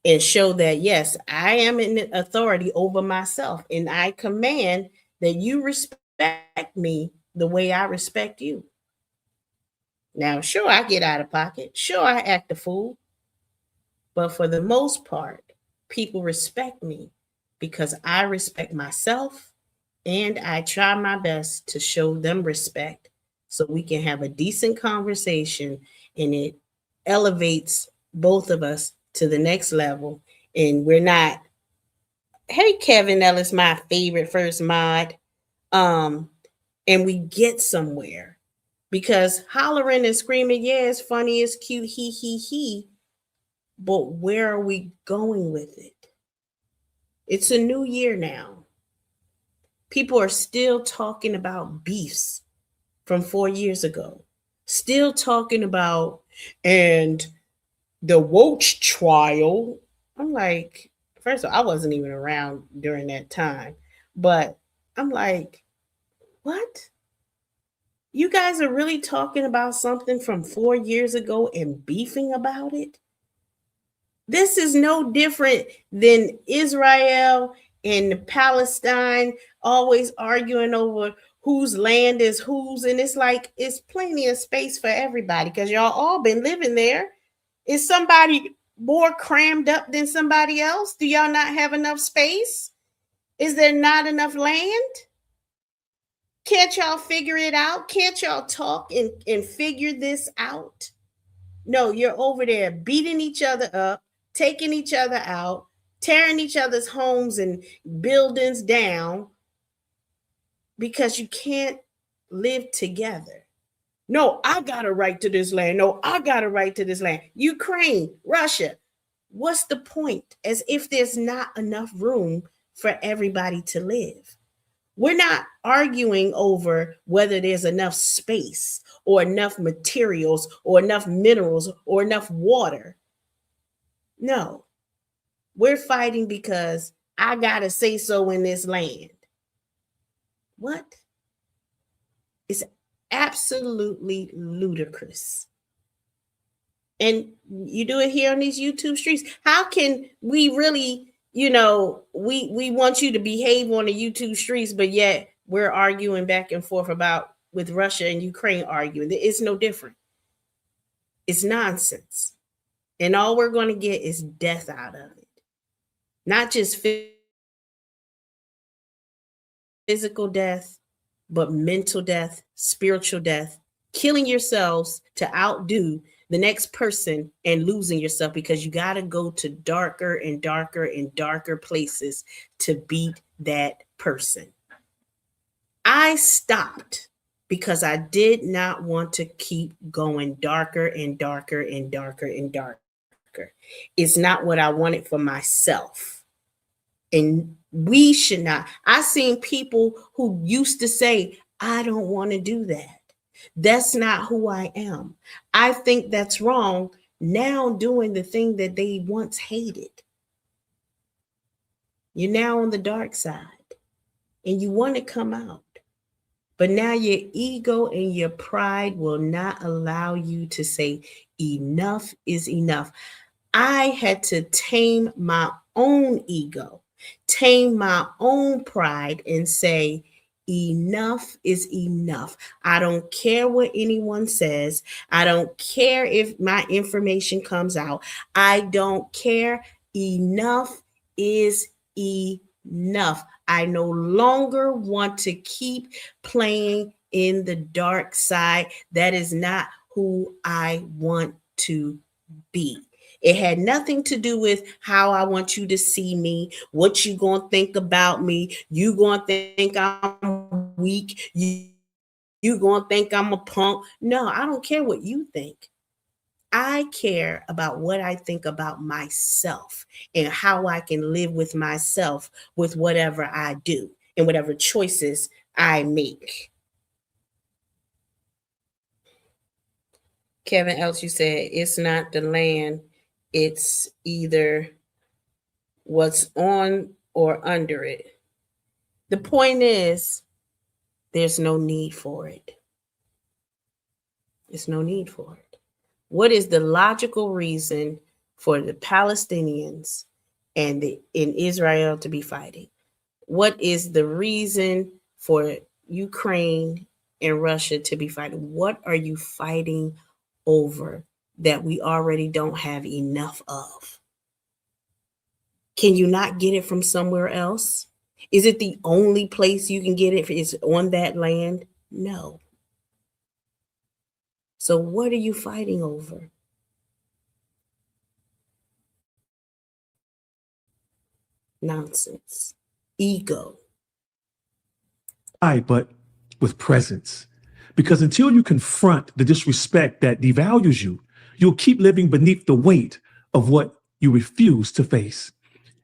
and show that, yes, I am in authority over myself, and I command that you respect me the way I respect you. Now, sure, I get out of pocket. Sure, I act a fool. But for the most part, people respect me because I respect myself, and I try my best to show them respect so we can have a decent conversation, and it elevates both of us to the next level. And we're not, hey, Kevin Ellis, my favorite first mod. And we get somewhere, because hollering and screaming, yeah, it's funny, it's cute, he. But where are we going with it? It's a new year now. People are still talking about beefs from 4 years ago. Still talking about, and the Woach trial. I'm like, first of all, I wasn't even around during that time. But I'm like, what? You guys are really talking about something from 4 years ago and beefing about it? This is no different than Israel and Palestine always arguing over whose land is whose. And it's like, it's plenty of space for everybody because y'all all been living there. Is somebody more crammed up than somebody else? Do y'all not have enough space? Is there not enough land? Can't y'all figure it out? Can't y'all talk and figure this out? No, you're over there beating each other up, taking each other out, tearing each other's homes and buildings down because you can't live together. No, I got a right to this land. No, I got a right to this land. Ukraine, Russia. What's the point? As if there's not enough room for everybody to live. We're not arguing over whether there's enough space or enough materials or enough minerals or enough water. No, we're fighting because I got to say so in this land. What? It's absolutely ludicrous. And you do it here on these YouTube streets. How can we really, we want you to behave on the YouTube streets, but yet we're arguing back and forth about with Russia and Ukraine arguing. It's no different. It's nonsense. And all we're going to get is death out of it. Not just physical death, but mental death, spiritual death, killing yourselves to outdo the next person and losing yourself because you got to go to darker and darker and darker places to beat that person. I stopped because I did not want to keep going darker and darker and darker and darker. It's not what I wanted for myself. And we should not. I've seen people who used to say, I don't want to do that. That's not who I am. I think that's wrong. Now doing the thing that they once hated. You're now on the dark side and you want to come out. But now your ego and your pride will not allow you to say enough is enough. I had to tame my own ego, tame my own pride and say, enough is enough. I don't care what anyone says. I don't care if my information comes out. I don't care. Enough is enough. I no longer want to keep playing in the dark side. That is not who I want to be. It had nothing to do with how I want you to see me, what you gonna think about me. You gonna think I'm weak. You gonna think I'm a punk. No, I don't care what you think. I care about what I think about myself and how I can live with myself with whatever I do and whatever choices I make. Kevin else, you said it's not the land, it's either what's on or under it. The point is, there's no need for it. There's no need for it. What is the logical reason for the Palestinians and in Israel to be fighting? What is the reason for Ukraine and Russia to be fighting? What are you fighting over that we already don't have enough of? Can you not get it from somewhere else? Is it the only place you can get it is on that land? No. So what are you fighting over? Nonsense. Ego. But with presence. Because until you confront the disrespect that devalues you, you'll keep living beneath the weight of what you refuse to face.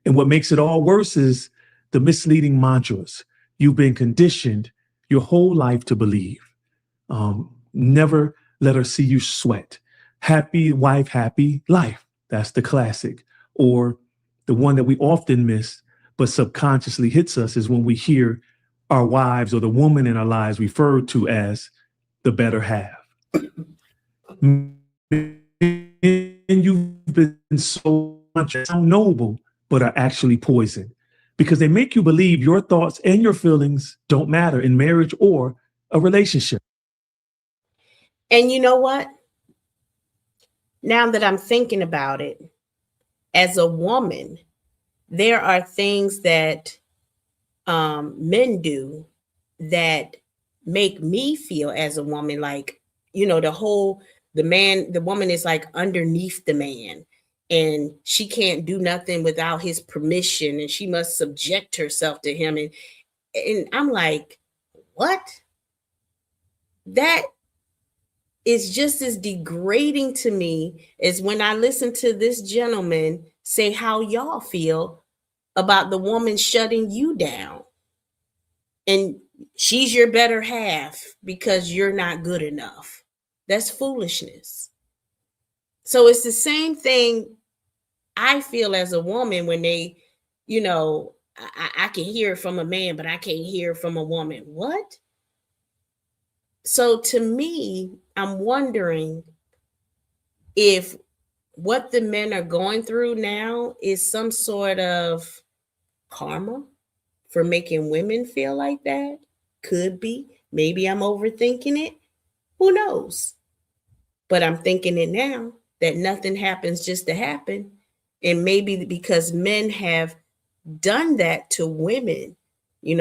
And what makes it all worse is the misleading mantras you've been conditioned your whole life to believe. Never let her see you sweat. Happy wife, happy life. That's the classic. Or the one that we often miss, but subconsciously hits us, is when we hear our wives or the woman in our lives referred to as the better half. And you've been so much noble, but are actually poison, because they make you believe your thoughts and your feelings don't matter in marriage or a relationship. And you know what? Now that I'm thinking about it, as a woman, there are things that men do that make me feel as a woman like, the woman is like underneath the man, and she can't do nothing without his permission, and she must subject herself to him. And I'm like, what? That is just as degrading to me as when I listen to this gentleman say how y'all feel about the woman shutting you down. And she's your better half because you're not good enough. That's foolishness. So it's the same thing I feel as a woman when they, I can hear it from a man, but I can't hear it from a woman. What? So to me, I'm wondering if what the men are going through now is some sort of karma for making women feel like that. Could be. Maybe I'm overthinking it. Who knows? But I'm thinking it now, that nothing happens just to happen. And maybe because men have done that to women.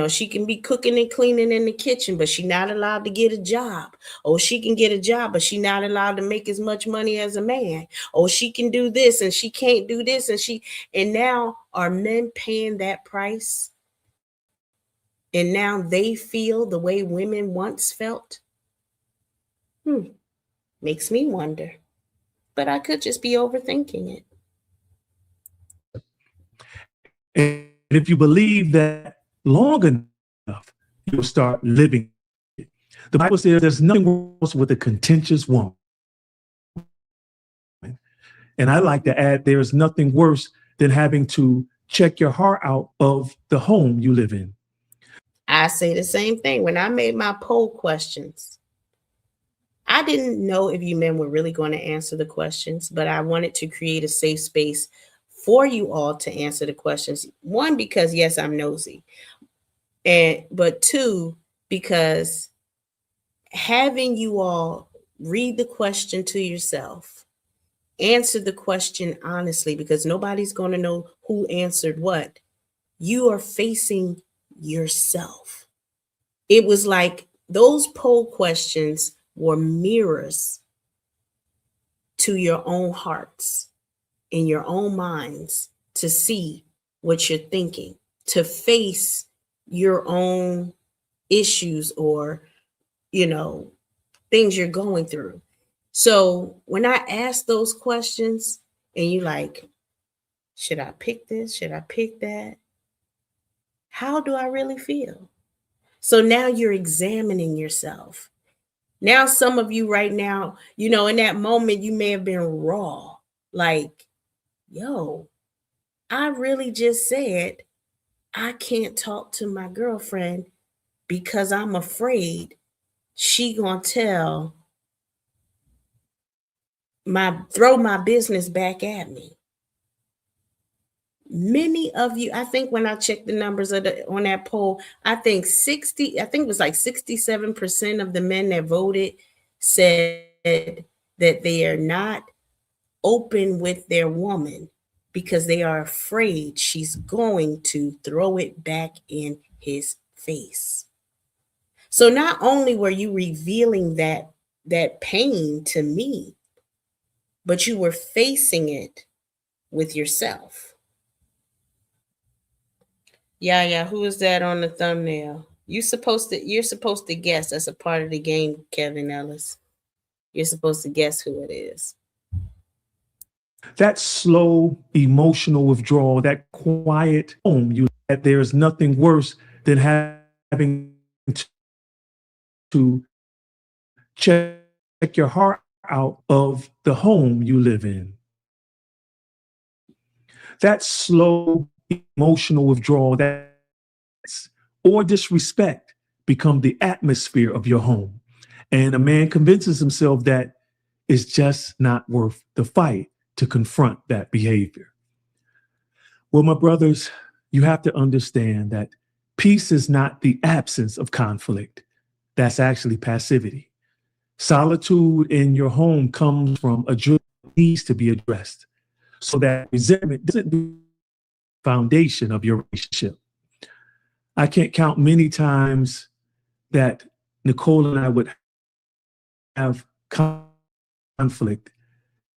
She can be cooking and cleaning in the kitchen, but she's not allowed to get a job. Or she can get a job, but she's not allowed to make as much money as a man. Or she can do this and she can't do this. And now are men paying that price? And now they feel the way women once felt? Makes me wonder. But I could just be overthinking it. And if you believe that long enough, you'll start living it. The Bible says there's nothing worse with a contentious woman. And I like to add, there is nothing worse than having to check your heart out of the home you live in. I say the same thing. When I made my poll questions, I didn't know if you men were really going to answer the questions, but I wanted to create a safe space for you all to answer the questions. One, because yes, I'm nosy. But two, because having you all read the question to yourself, answer the question honestly, because nobody's going to know who answered what. You are facing yourself. It was like those poll questions were mirrors to your own hearts. in your own minds to see what you're thinking, to face your own issues or, things you're going through. So when I ask those questions and you like, should I pick this? Should I pick that? How do I really feel? So now you're examining yourself. Now, some of you right now, in that moment, you may have been raw. Like, yo, I really just said, I can't talk to my girlfriend because I'm afraid she gonna throw my business back at me. Many of you, I think when I checked the numbers on that poll, I think it was like 67% of the men that voted said that they are not open with their woman because they are afraid she's going to throw it back in his face. So not only were you revealing that pain to me, but you were facing it with yourself. Yeah, who is that on the thumbnail? You're supposed to guess. That's a part of the game, Kevin Ellis. You're supposed to guess who it is. That slow emotional withdrawal, that quiet home, that there is nothing worse than having to check your heart out of the home you live in. That slow emotional withdrawal or disrespect become the atmosphere of your home. And a man convinces himself that it's just not worth the fight to confront that behavior. Well, my brothers, you have to understand that peace is not the absence of conflict. That's actually passivity. Solitude in your home comes from needs to be addressed so that resentment doesn't be the foundation of your relationship. I can't count many times that Nicole and I would have conflict,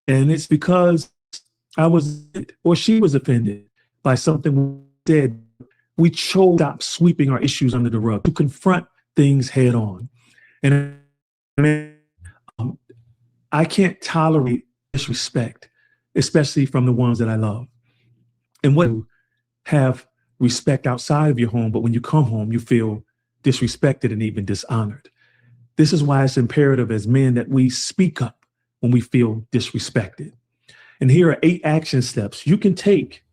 and it's because I was or she was offended by something we said. We chose to stop sweeping our issues under the rug, to confront things head on. And I can't tolerate disrespect, especially from the ones that I love. And what have respect outside of your home, but when you come home, you feel disrespected and even dishonored. This is why it's imperative as men that we speak up when we feel disrespected. And here are 8 action steps you can take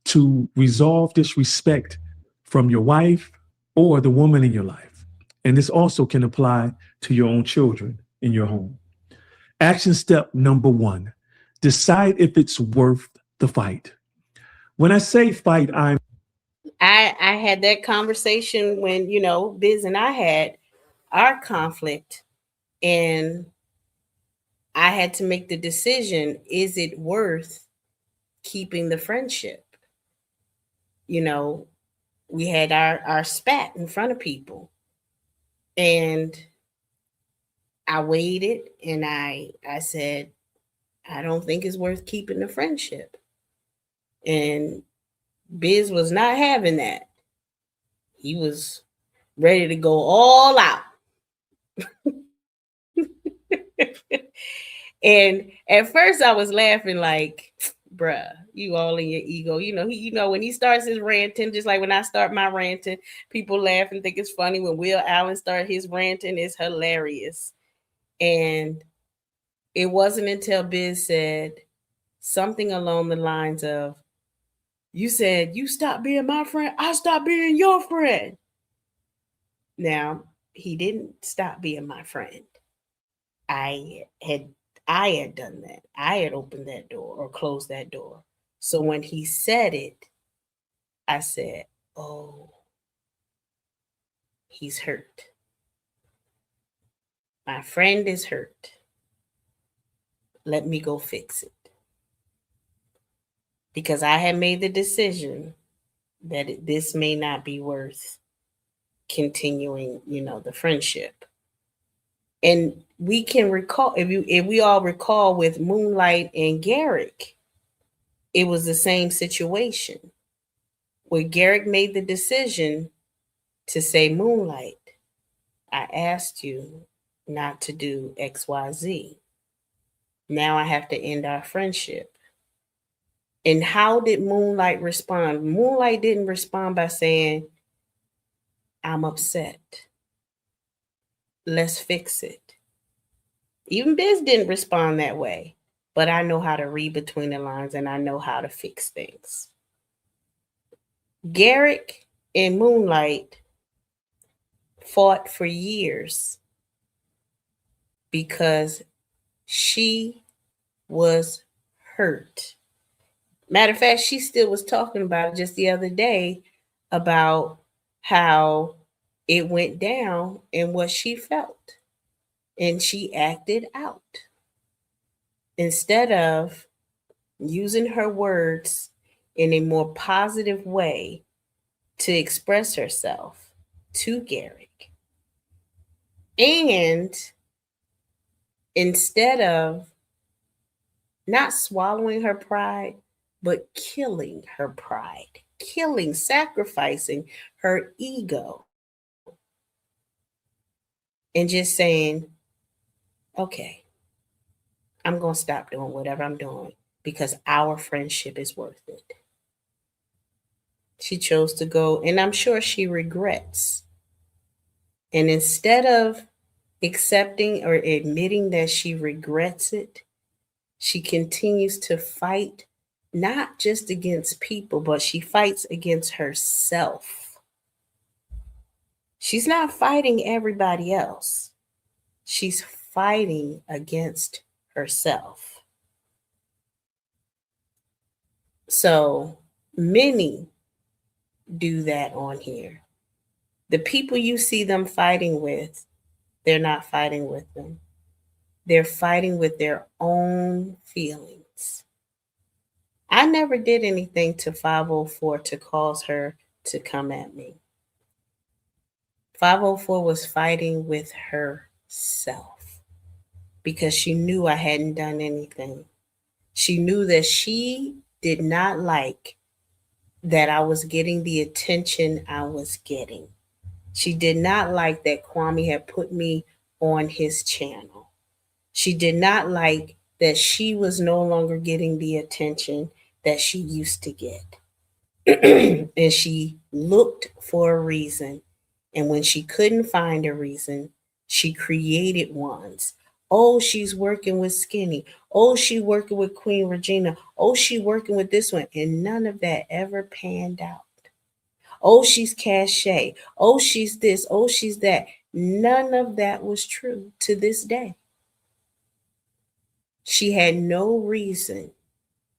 to resolve disrespect from your wife or the woman in your life. And this also can apply to your own children in your home. Action step number 1, decide if it's worth the fight. When I say fight, I had that conversation when, Biz and I had our conflict, and I had to make the decision, is it worth keeping the friendship? We had our spat in front of people, and I weighed it, and I said, I don't think it's worth keeping the friendship. And Biz was not having that. He was ready to go all out. And at first I was laughing like, bruh, you all in your ego. When he starts his ranting, just like when I start my ranting, people laugh and think it's funny. When Will Allen started his ranting, it's hilarious. And it wasn't until Biz said something along the lines of, you said you stopped being my friend, I stopped being your friend. Now, he didn't stop being my friend. I had done that. I had opened that door or closed that door. So when he said it, I said, oh, he's hurt. My friend is hurt. Let me go fix it. Because I had made the decision that this may not be worth continuing, the friendship. And we can recall, if we all recall with Moonlight and Garrick, it was the same situation where Garrick made the decision to say, Moonlight, I asked you not to do XYZ. Now I have to end our friendship. And how did Moonlight respond? Moonlight didn't respond by saying, I'm upset. Let's fix it. Even Biz didn't respond that way. But I know how to read between the lines and I know how to fix things. Garrick and Moonlight fought for years because she was hurt. Matter of fact, she still was talking about it just the other day about how it went down and what she felt. And she acted out. Instead of using her words in a more positive way to express herself to Garrick. And instead of not swallowing her pride, but killing her pride, sacrificing her ego, and just saying, okay, I'm going to stop doing whatever I'm doing because our friendship is worth it. She chose to go, and I'm sure she regrets. And instead of accepting or admitting that she regrets it, she continues to fight, not just against people, but she fights against herself. She's not fighting everybody else. She's fighting against herself. So many do that on here. The people you see them fighting with, they're not fighting with them. They're fighting with their own feelings. I never did anything to 504 to cause her to come at me. 504 was fighting with herself because she knew I hadn't done anything. She knew that she did not like that I was getting the attention I was getting. She did not like that Kwame had put me on his channel. She did not like that she was no longer getting the attention that she used to get. And she looked for a reason. And when she couldn't find a reason, she created ones. Oh, she's working with Skinny. Oh, she's working with Queen Regina. Oh, she's working with this one. And none of that ever panned out. Oh, she's Cachet. Oh, she's this. Oh, she's that. None of that was true to this day. She had no reason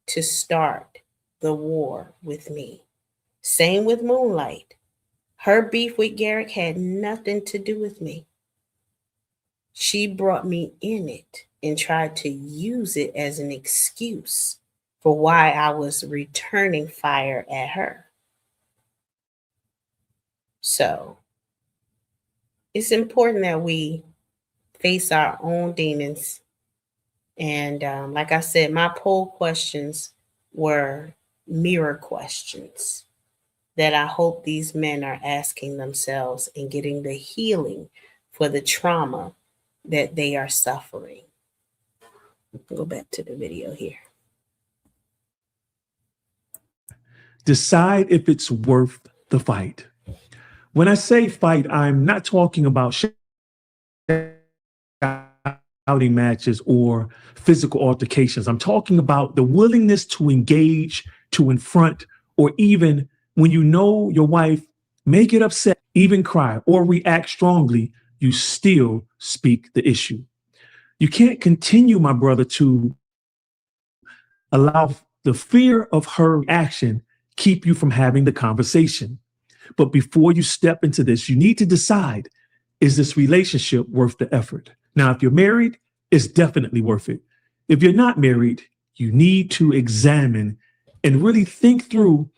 to start the war with me. Same with Moonlight. Her beef with Garrick had nothing to do with me. She brought me in it and tried to use it as an excuse for why I was returning fire at her. So it's important that we face our own demons. And like I said, my poll questions were mirror questions that I hope these men are asking themselves and getting the healing for the trauma that they are suffering. Go back to the video here. Decide if it's worth the fight. When I say fight, I'm not talking about shouting matches or physical altercations. I'm talking about the willingness to engage, to confront, or even when you know your wife may get upset, even cry, or react strongly, you still speak the issue. You can't continue, my brother, to allow the fear of her action keep you from having the conversation. But before you step into this, you need to decide, is this relationship worth the effort? Now, if you're married, it's definitely worth it. If you're not married, you need to examine and really think through,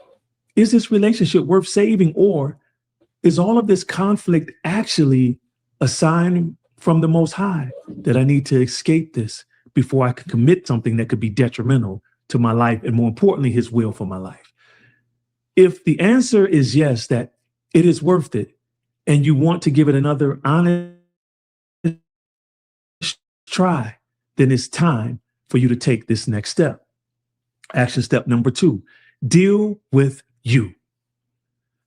is this relationship worth saving, or is all of this conflict actually a sign from the Most High that I need to escape this before I can commit something that could be detrimental to my life, and more importantly, his will for my life. If the answer is yes, that it is worth it, and you want to give it another honest try, then it's time for you to take this next step. Action step number 2, deal with you.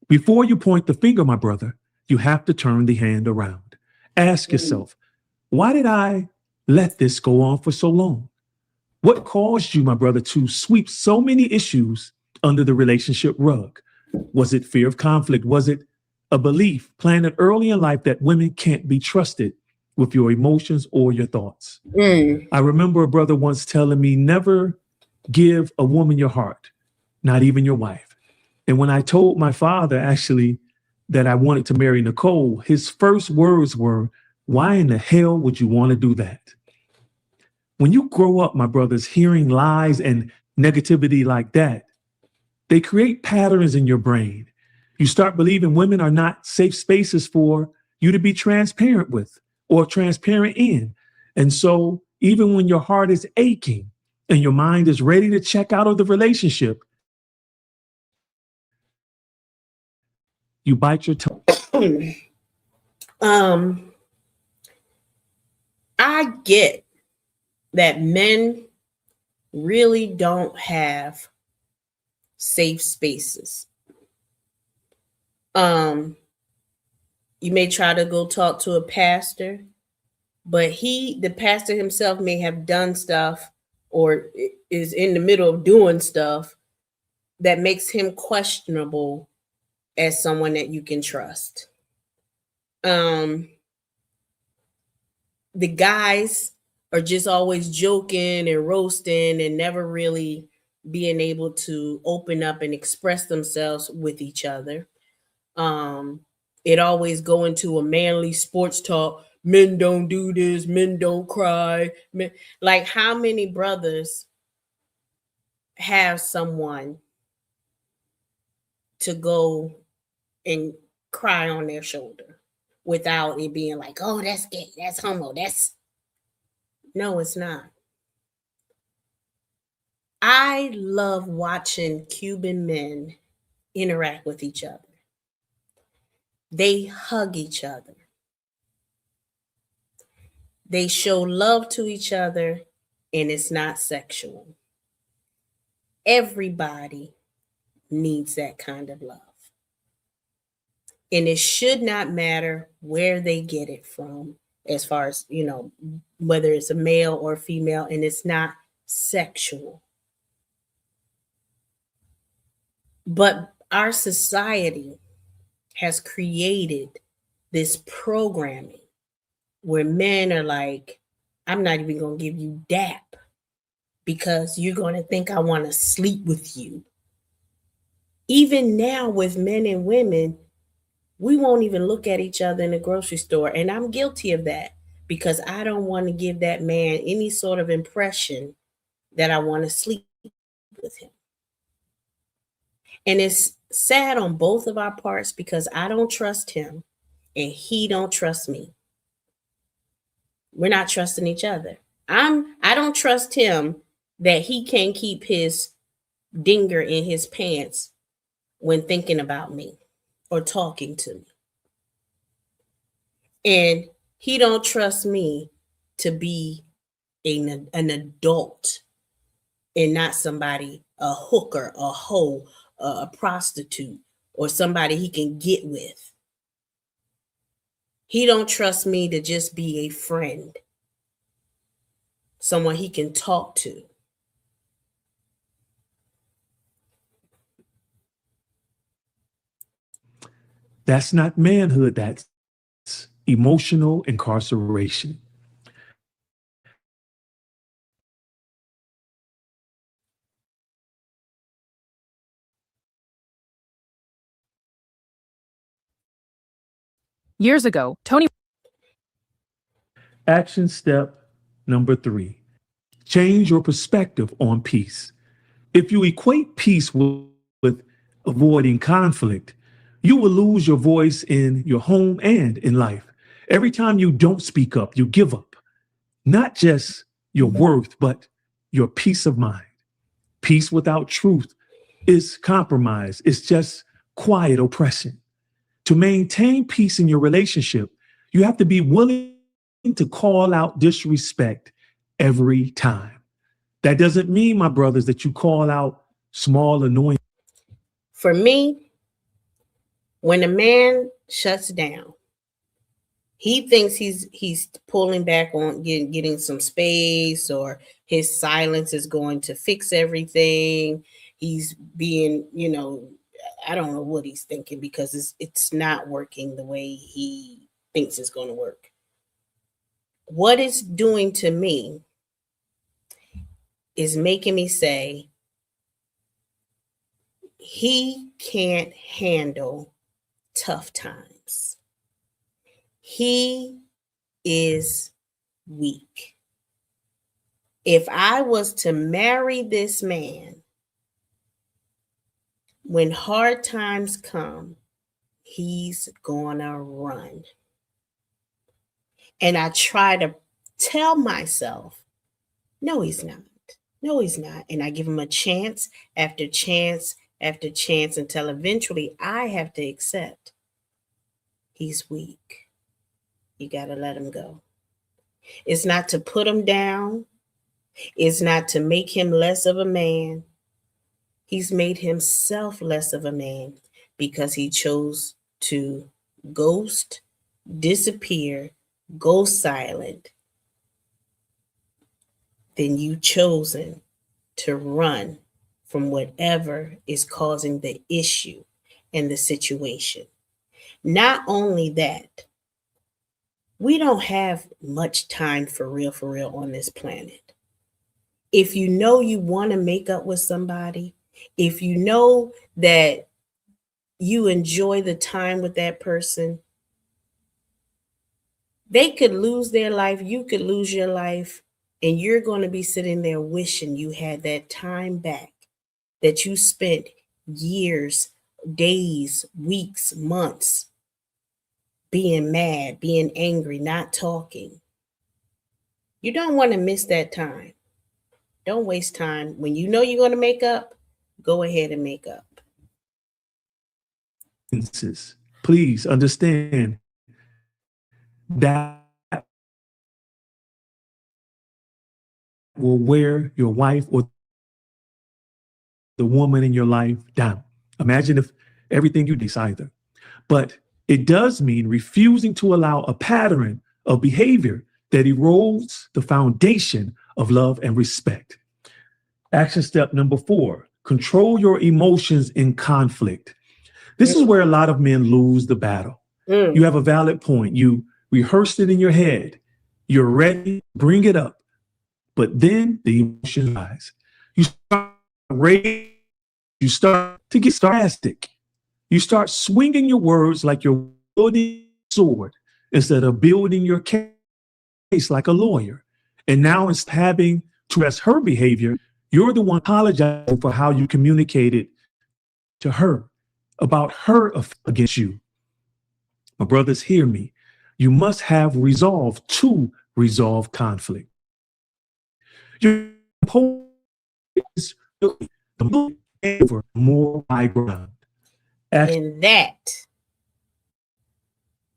Before you point the finger, my brother, you have to turn the hand around. Ask yourself, why did I let this go on for so long? What caused you, my brother, to sweep so many issues under the relationship rug? Was it fear of conflict? Was it a belief planted early in life that women can't be trusted with your emotions or your thoughts? I remember a brother once telling me, never give a woman your heart, not even your wife. And when I told my father actually that I wanted to marry Nicole, his first words were, why in the hell would you want to do that? When you grow up, my brothers, hearing lies and negativity like that, they create patterns in your brain. You start believing women are not safe spaces for you to be transparent with or transparent in. And so even when your heart is aching and your mind is ready to check out of the relationship, you bite your tongue. I get that men really don't have safe spaces. You may try to go talk to a pastor, but the pastor himself may have done stuff or is in the middle of doing stuff that makes him questionable as someone that you can trust. The guys are just always joking and roasting and never really being able to open up and express themselves with each other. It always go into a manly sports talk. Men don't do this, men don't cry. Men, like, how many brothers have someone to go and cry on their shoulder without it being like, oh, that's gay, that's homo, no, it's not. I love watching Cuban men interact with each other. They hug each other. They show love to each other, and it's not sexual. Everybody needs that kind of love. And it should not matter where they get it from, as far as, whether it's a male or female, and it's not sexual. But our society has created this programming where men are like, I'm not even going to give you dap because you're going to think I want to sleep with you. Even now with men and women, we won't even look at each other in the grocery store. And I'm guilty of that because I don't want to give that man any sort of impression that I want to sleep with him. And it's sad on both of our parts because I don't trust him and he don't trust me. We're not trusting each other. I don't trust him that he can't keep his dinger in his pants when thinking about me or talking to me. And he don't trust me to be an adult and not somebody, a hooker, a hoe, a prostitute, or somebody he can get with. He don't trust me to just be a friend, someone he can talk to. That's not manhood, that's emotional incarceration. Years ago, Tony. Action step number 3, change your perspective on peace. If you equate peace with avoiding conflict, you will lose your voice in your home and in life. Every time you don't speak up, you give up not just your worth, but your peace of mind. Peace without truth is compromise. It's just quiet oppression. To maintain peace in your relationship, you have to be willing to call out disrespect every time. That doesn't mean, my brothers, that you call out small annoying. For me, when a man shuts down, he thinks he's pulling back on getting some space, or his silence is going to fix everything. He's being, I don't know what he's thinking, because it's not working the way he thinks it's going to work. What it's doing to me is making me say he can't handle tough times. He is weak. If I was to marry this man, when hard times come, he's gonna run. And I try to tell myself, no, he's not. No, he's not. And I give him a chance after chance after chance, until eventually I have to accept he's weak. You got to let him go. It's not to put him down. It's not to make him less of a man. He's made himself less of a man because he chose to ghost, disappear, go silent. Then you chosen to run from whatever is causing the issue and the situation. Not only that, we don't have much time for real on this planet. If you know you want to make up with somebody, if you know that you enjoy the time with that person, they could lose their life, you could lose your life, and you're going to be sitting there wishing you had that time back that you spent years, days, weeks, months being mad, being angry, not talking. You don't want to miss that time. Don't waste time. When you know you're going to make up, go ahead and make up. Please understand that will wear your wife or the woman in your life down. Imagine if everything you do either. But it does mean refusing to allow a pattern of behavior that erodes the foundation of love and respect. Action step number 4, control your emotions in conflict. This is where a lot of men lose the battle. You have a valid point. You rehearsed it in your head. You're ready to bring it up. But then the emotions rise. You start rage. You start to get sarcastic. You start swinging your words like you're building a sword instead of building your case like a lawyer. And now instead of having to address her behavior, you're the one apologizing for how you communicated to her about her against you. My brothers, hear me. You must have resolve to resolve conflict. Your is the over more high ground. And that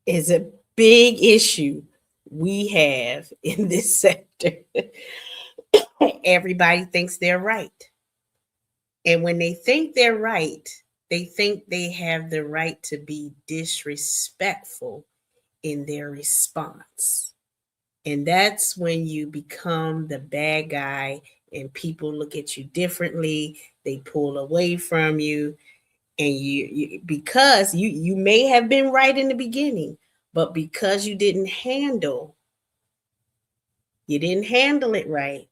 is a big issue we have in this sector. Everybody thinks they're right. And when they think they're right, they think they have the right to be disrespectful in their response. And that's when you become the bad guy and people look at you differently. They pull away from you. And you because you may have been right in the beginning, but because you didn't handle it right,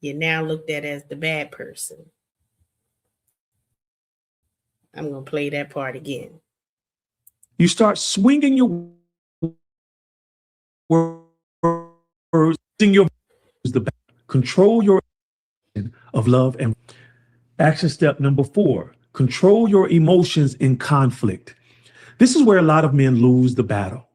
you're now looked at as the bad person. I'm going to play that part again. You start swinging your words, control your of love. And action step number 4, control your emotions in conflict. This is where a lot of men lose the battle.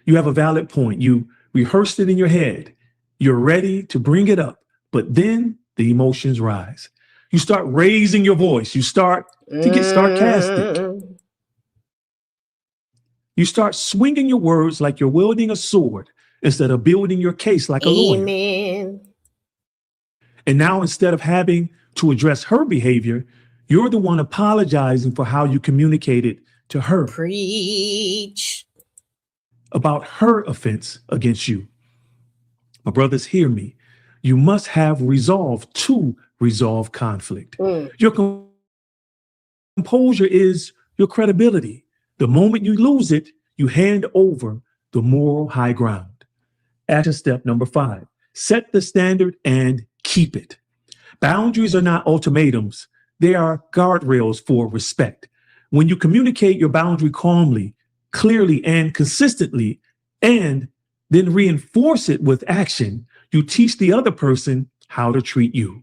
You have a valid point. You rehearsed it in your head. You're ready to bring it up, but then the emotions rise. You start raising your voice. You start to get sarcastic. You start swinging your words like you're wielding a sword instead of building your case like a lawyer. Amen. And now, instead of having to address her behavior, you're the one apologizing for how you communicated to her Preach. about her offense against you. My brothers, hear me. You must have resolve to resolve conflict. Your composure is your credibility. The moment you lose it, you hand over the moral high ground. Action step number 5, set the standard and keep it. Boundaries are not ultimatums. They are guardrails for respect. When you communicate your boundary calmly, clearly, and consistently, and then reinforce it with action, you teach the other person how to treat you.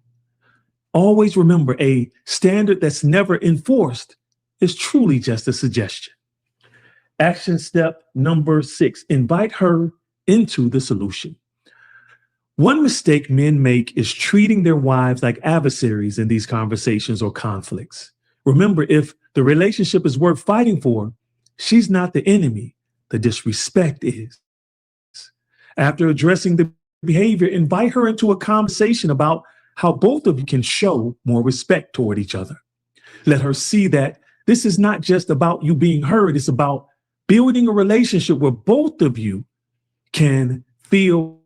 Always remember, a standard that's never enforced is truly just a suggestion. Action step number 6, invite her into the solution. One mistake men make is treating their wives like adversaries in these conversations or conflicts. Remember, if the relationship is worth fighting for, she's not the enemy. The disrespect is. After addressing the behavior, invite her into a conversation about how both of you can show more respect toward each other. Let her see that this is not just about you being heard. It's about building a relationship where both of you can feel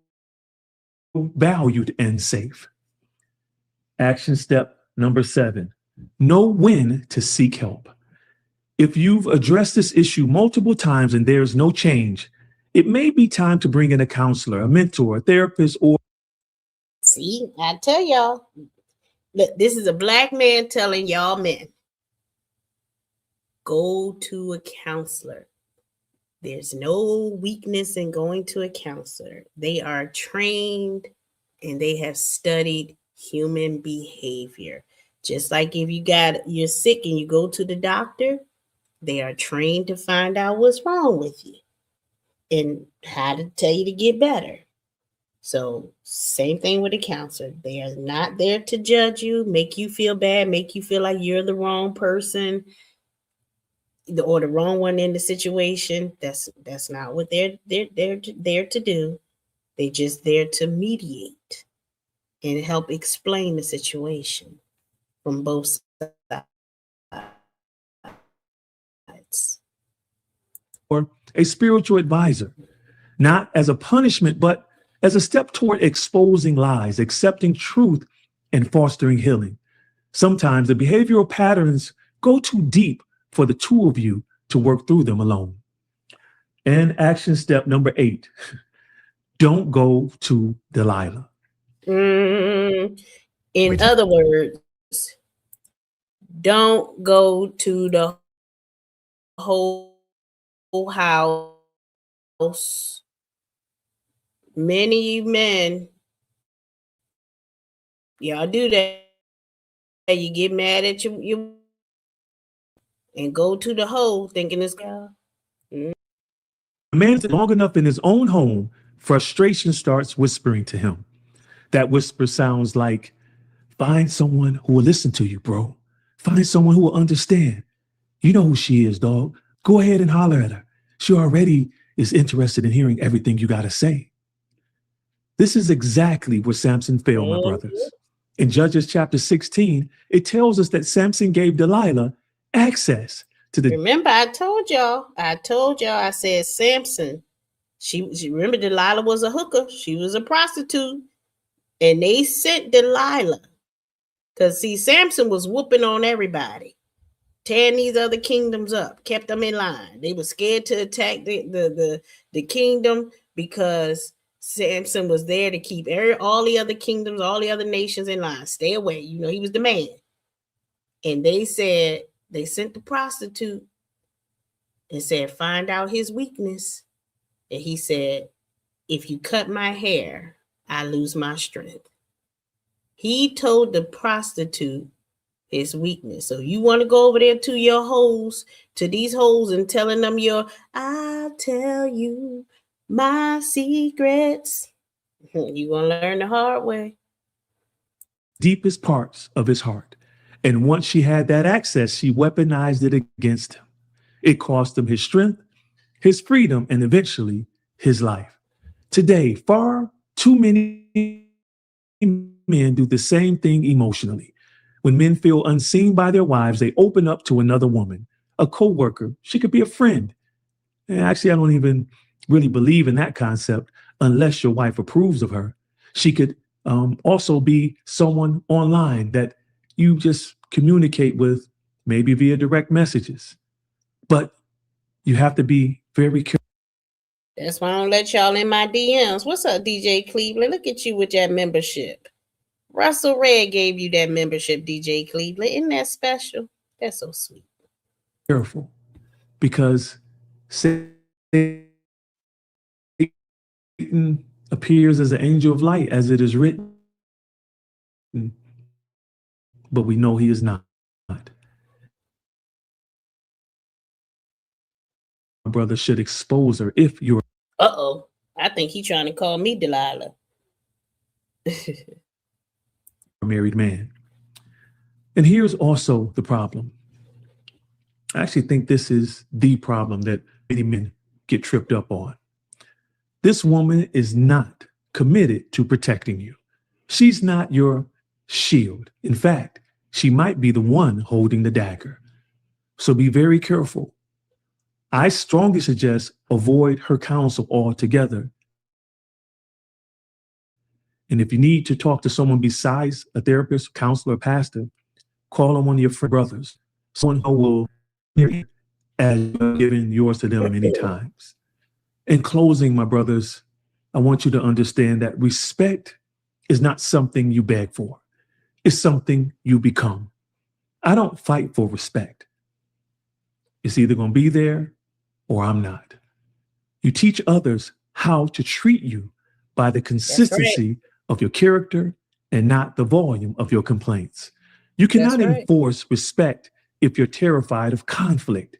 valued and safe. Action step number 7, know when to seek help. If you've addressed this issue multiple times and there's no change, it may be time to bring in a counselor, a mentor, a therapist, or... See, I tell y'all, look, this is a black man telling y'all men, go to a counselor. There's no weakness in going to a counselor. They are trained and they have studied human behavior. Just like if you're sick and you go to the doctor, they are trained to find out what's wrong with you and how to tell you to get better. So same thing with a counselor. They are not there to judge you, make you feel bad, make you feel like you're the wrong person or the wrong one in the situation. That's not what they're there to do. They're just there to mediate and help explain the situation from both sides. Or a spiritual advisor, not as a punishment, but as a step toward exposing lies, accepting truth, and fostering healing. Sometimes the behavioral patterns go too deep for the two of you to work through them alone. And action step number 8, don't go to Delilah. In other words, don't go to the whole house. Many men, y'all do that. You get mad at you and go to the hole thinking it's God. A man's long enough in his own home, frustration starts whispering to him. That whisper sounds like, find someone who will listen to you, bro. Find someone who will understand. You know who she is, dog. Go ahead and holler at her. She already is interested in hearing everything you got to say. This is exactly where Samson failed, my brothers. In Judges chapter 16, it tells us that Samson gave Delilah access to the... Remember, I told y'all, I said Samson. She remember Delilah was a hooker. She was a prostitute. And they sent Delilah. Because, see, Samson was whooping on everybody. Tearing these other kingdoms up. Kept them in line. They were scared to attack the kingdom because Samson was there to keep all the other kingdoms, all the other nations in line. Stay away. You know, he was the man. And they sent the prostitute and said, find out his weakness. And he said, if you cut my hair, I lose my strength. He told the prostitute his weakness. So you want to go over there to your hoes, to these hoes and telling them I'll tell you my secrets. You're going to learn the hard way. deepest parts of his heart. And once she had that access, she weaponized it against him. It cost him his strength, his freedom, and eventually his life. Today, far too many men do the same thing emotionally. When men feel unseen by their wives, they open up to another woman, a coworker. She could be a friend. And actually, I don't even really believe in that concept unless your wife approves of her. She could also be someone online that you just communicate with, maybe via direct messages. But you have to be very careful. That's why I don't let y'all in my DMs. What's up, DJ Cleveland? Look at you with that membership. Russell Red gave you that membership, DJ Cleveland. Isn't that special? That's so sweet. Careful, because Satan appears as an angel of light, as it is written, but we know he is not. My brother should expose her if you're I think he's trying to call me Delilah. a married man. And here's also the problem. I actually think this is the problem that many men get tripped up on. This woman is not committed to protecting you. She's not your shield. In fact, she might be the one holding the dagger. So be very careful. I strongly suggest avoid her counsel altogether. And if you need to talk to someone besides a therapist, counselor, or pastor, call on one of your brothers, someone who will hear you as you've given yours to them many times. In closing, my brothers, I want you to understand that respect is not something you beg for. It's something you become. I don't fight for respect. It's either going to be there or I'm not. You teach others how to treat you by the consistency of your character and not the volume of your complaints. You cannot enforce respect if you're terrified of conflict.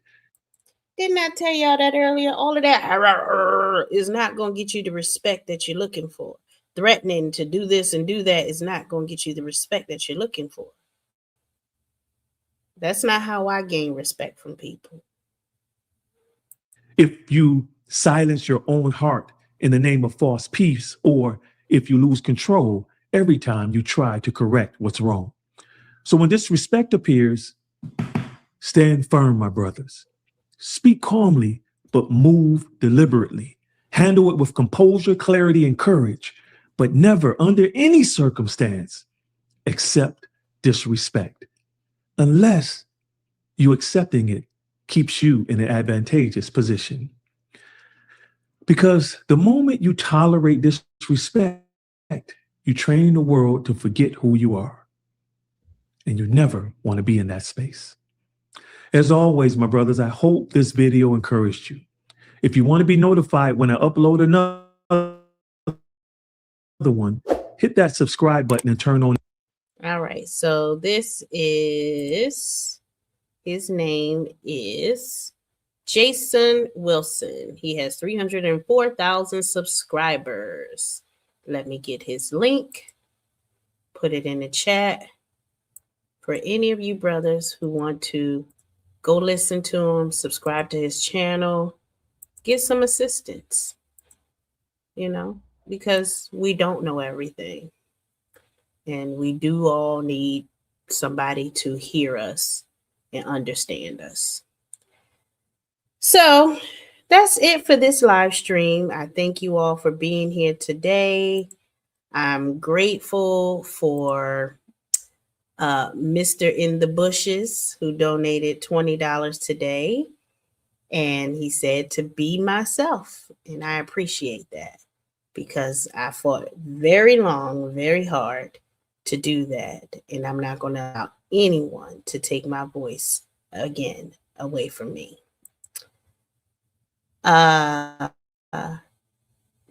Didn't I tell y'all that earlier? All of that is not going to get you the respect that you're looking for. Threatening to do this and do that is not going to get you the respect that you're looking for. That's not how I gain respect from people. If you silence your own heart in the name of false peace, or if you lose control every time you try to correct what's wrong. So when disrespect appears, stand firm, my brothers. Speak calmly, but move deliberately. Handle it with composure, clarity, and courage, but never under any circumstance accept disrespect, unless you accepting it keeps you in an advantageous position. Because the moment you tolerate disrespect, you train the world to forget who you are. And you never want to be in that space. As always, my brothers, I hope this video encouraged you. If you want to be notified when I upload another one, hit that subscribe button and turn on. All right. So this is, his name is Jason Wilson. He has 304,000 subscribers. Let me get his link, put it in the chat for any of you brothers who want to go listen to him, subscribe to his channel, get some assistance, because we don't know everything. And we do all need somebody to hear us and understand us. So that's it for this live stream. I thank you all for being here today. I'm grateful for Mr. In the Bushes, who donated $20 today. And he said to be myself. And I appreciate that, because I fought very long, very hard to do that. And I'm not going to allow anyone to take my voice again away from me.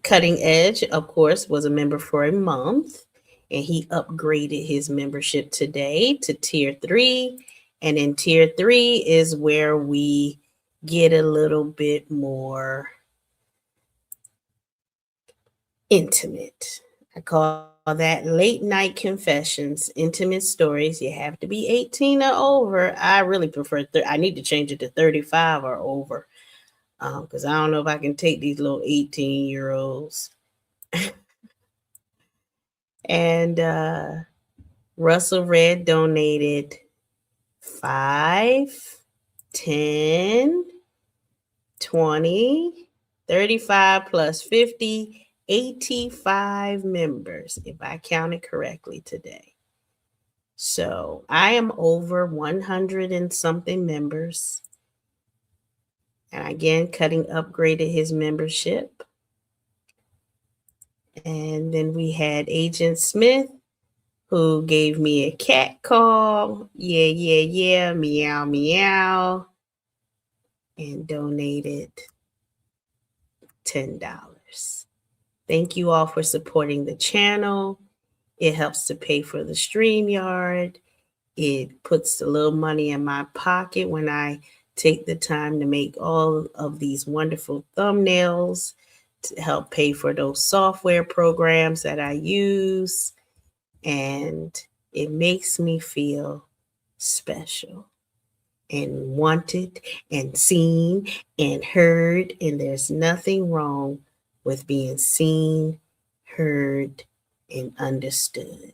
Cutting Edge, of course, was a member for a month, and he upgraded his membership today to tier 3. And in tier 3 is where we get a little bit more intimate. I call that late night confessions, intimate stories. You have to be 18 or over. I really prefer, I need to change it to 35 or over, because I don't know if I can take these little 18-year-olds. And Russell Red donated 5, 10, 20, 35 plus 50, 85 members, if I counted correctly today. So I am over 100 and something members. And again, Cutting upgraded his membership. And then we had Agent Smith, who gave me a cat call. Yeah, meow, meow. And donated $10. Thank you all for supporting the channel. It helps to pay for the StreamYard. It puts a little money in my pocket when I take the time to make all of these wonderful thumbnails to help pay for those software programs that I use. And it makes me feel special and wanted and seen and heard. And there's nothing wrong with being seen, heard, and understood.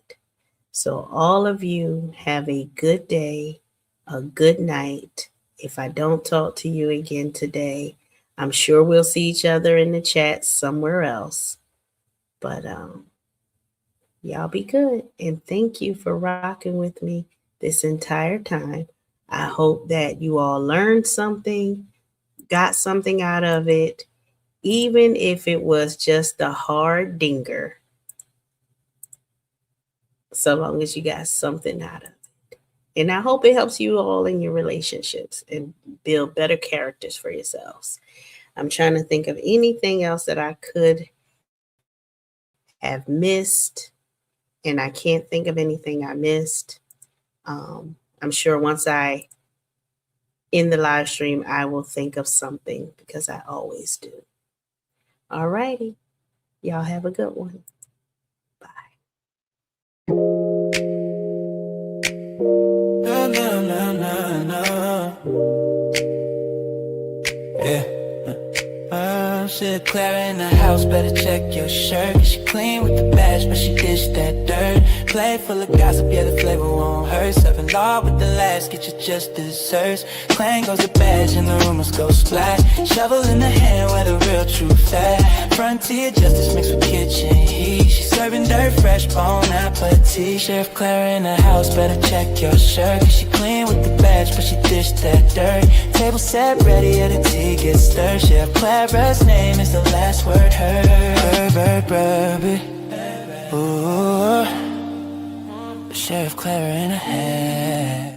So all of you have a good day, a good night. If I don't talk to you again today, I'm sure we'll see each other in the chat somewhere else. But y'all be good. And thank you for rocking with me this entire time. I hope that you all learned something, got something out of it, even if it was just a hard dinger. So long as you got something out of it. And I hope it helps you all in your relationships and build better characters for yourselves. I'm trying to think of anything else that I could have missed, and I can't think of anything I missed. I'm sure once I end the live stream, I will think of something, because I always do. All righty. Y'all have a good one. Bye. No, no, no, no, no. Yeah. Shit, Clara in the house, better check your shirt. She clean with the bash, but she dished that dirt. Plate full of gossip, yeah, the flavor won't hurt. Serving law with the last, get you just desserts. Clang goes the badge and the rumors go splash. Shovel in the hand where the real truth at. Frontier justice mixed with kitchen heat. She's serving dirt, fresh bon appetit. Sheriff Clara in the house, better check your shirt. Cause she clean with the badge, but she dished that dirt. Table set ready, yeah, the tea gets stirred. Sheriff Clara's name is the last word heard. Baby. Ooh. Sheriff Clara in her head.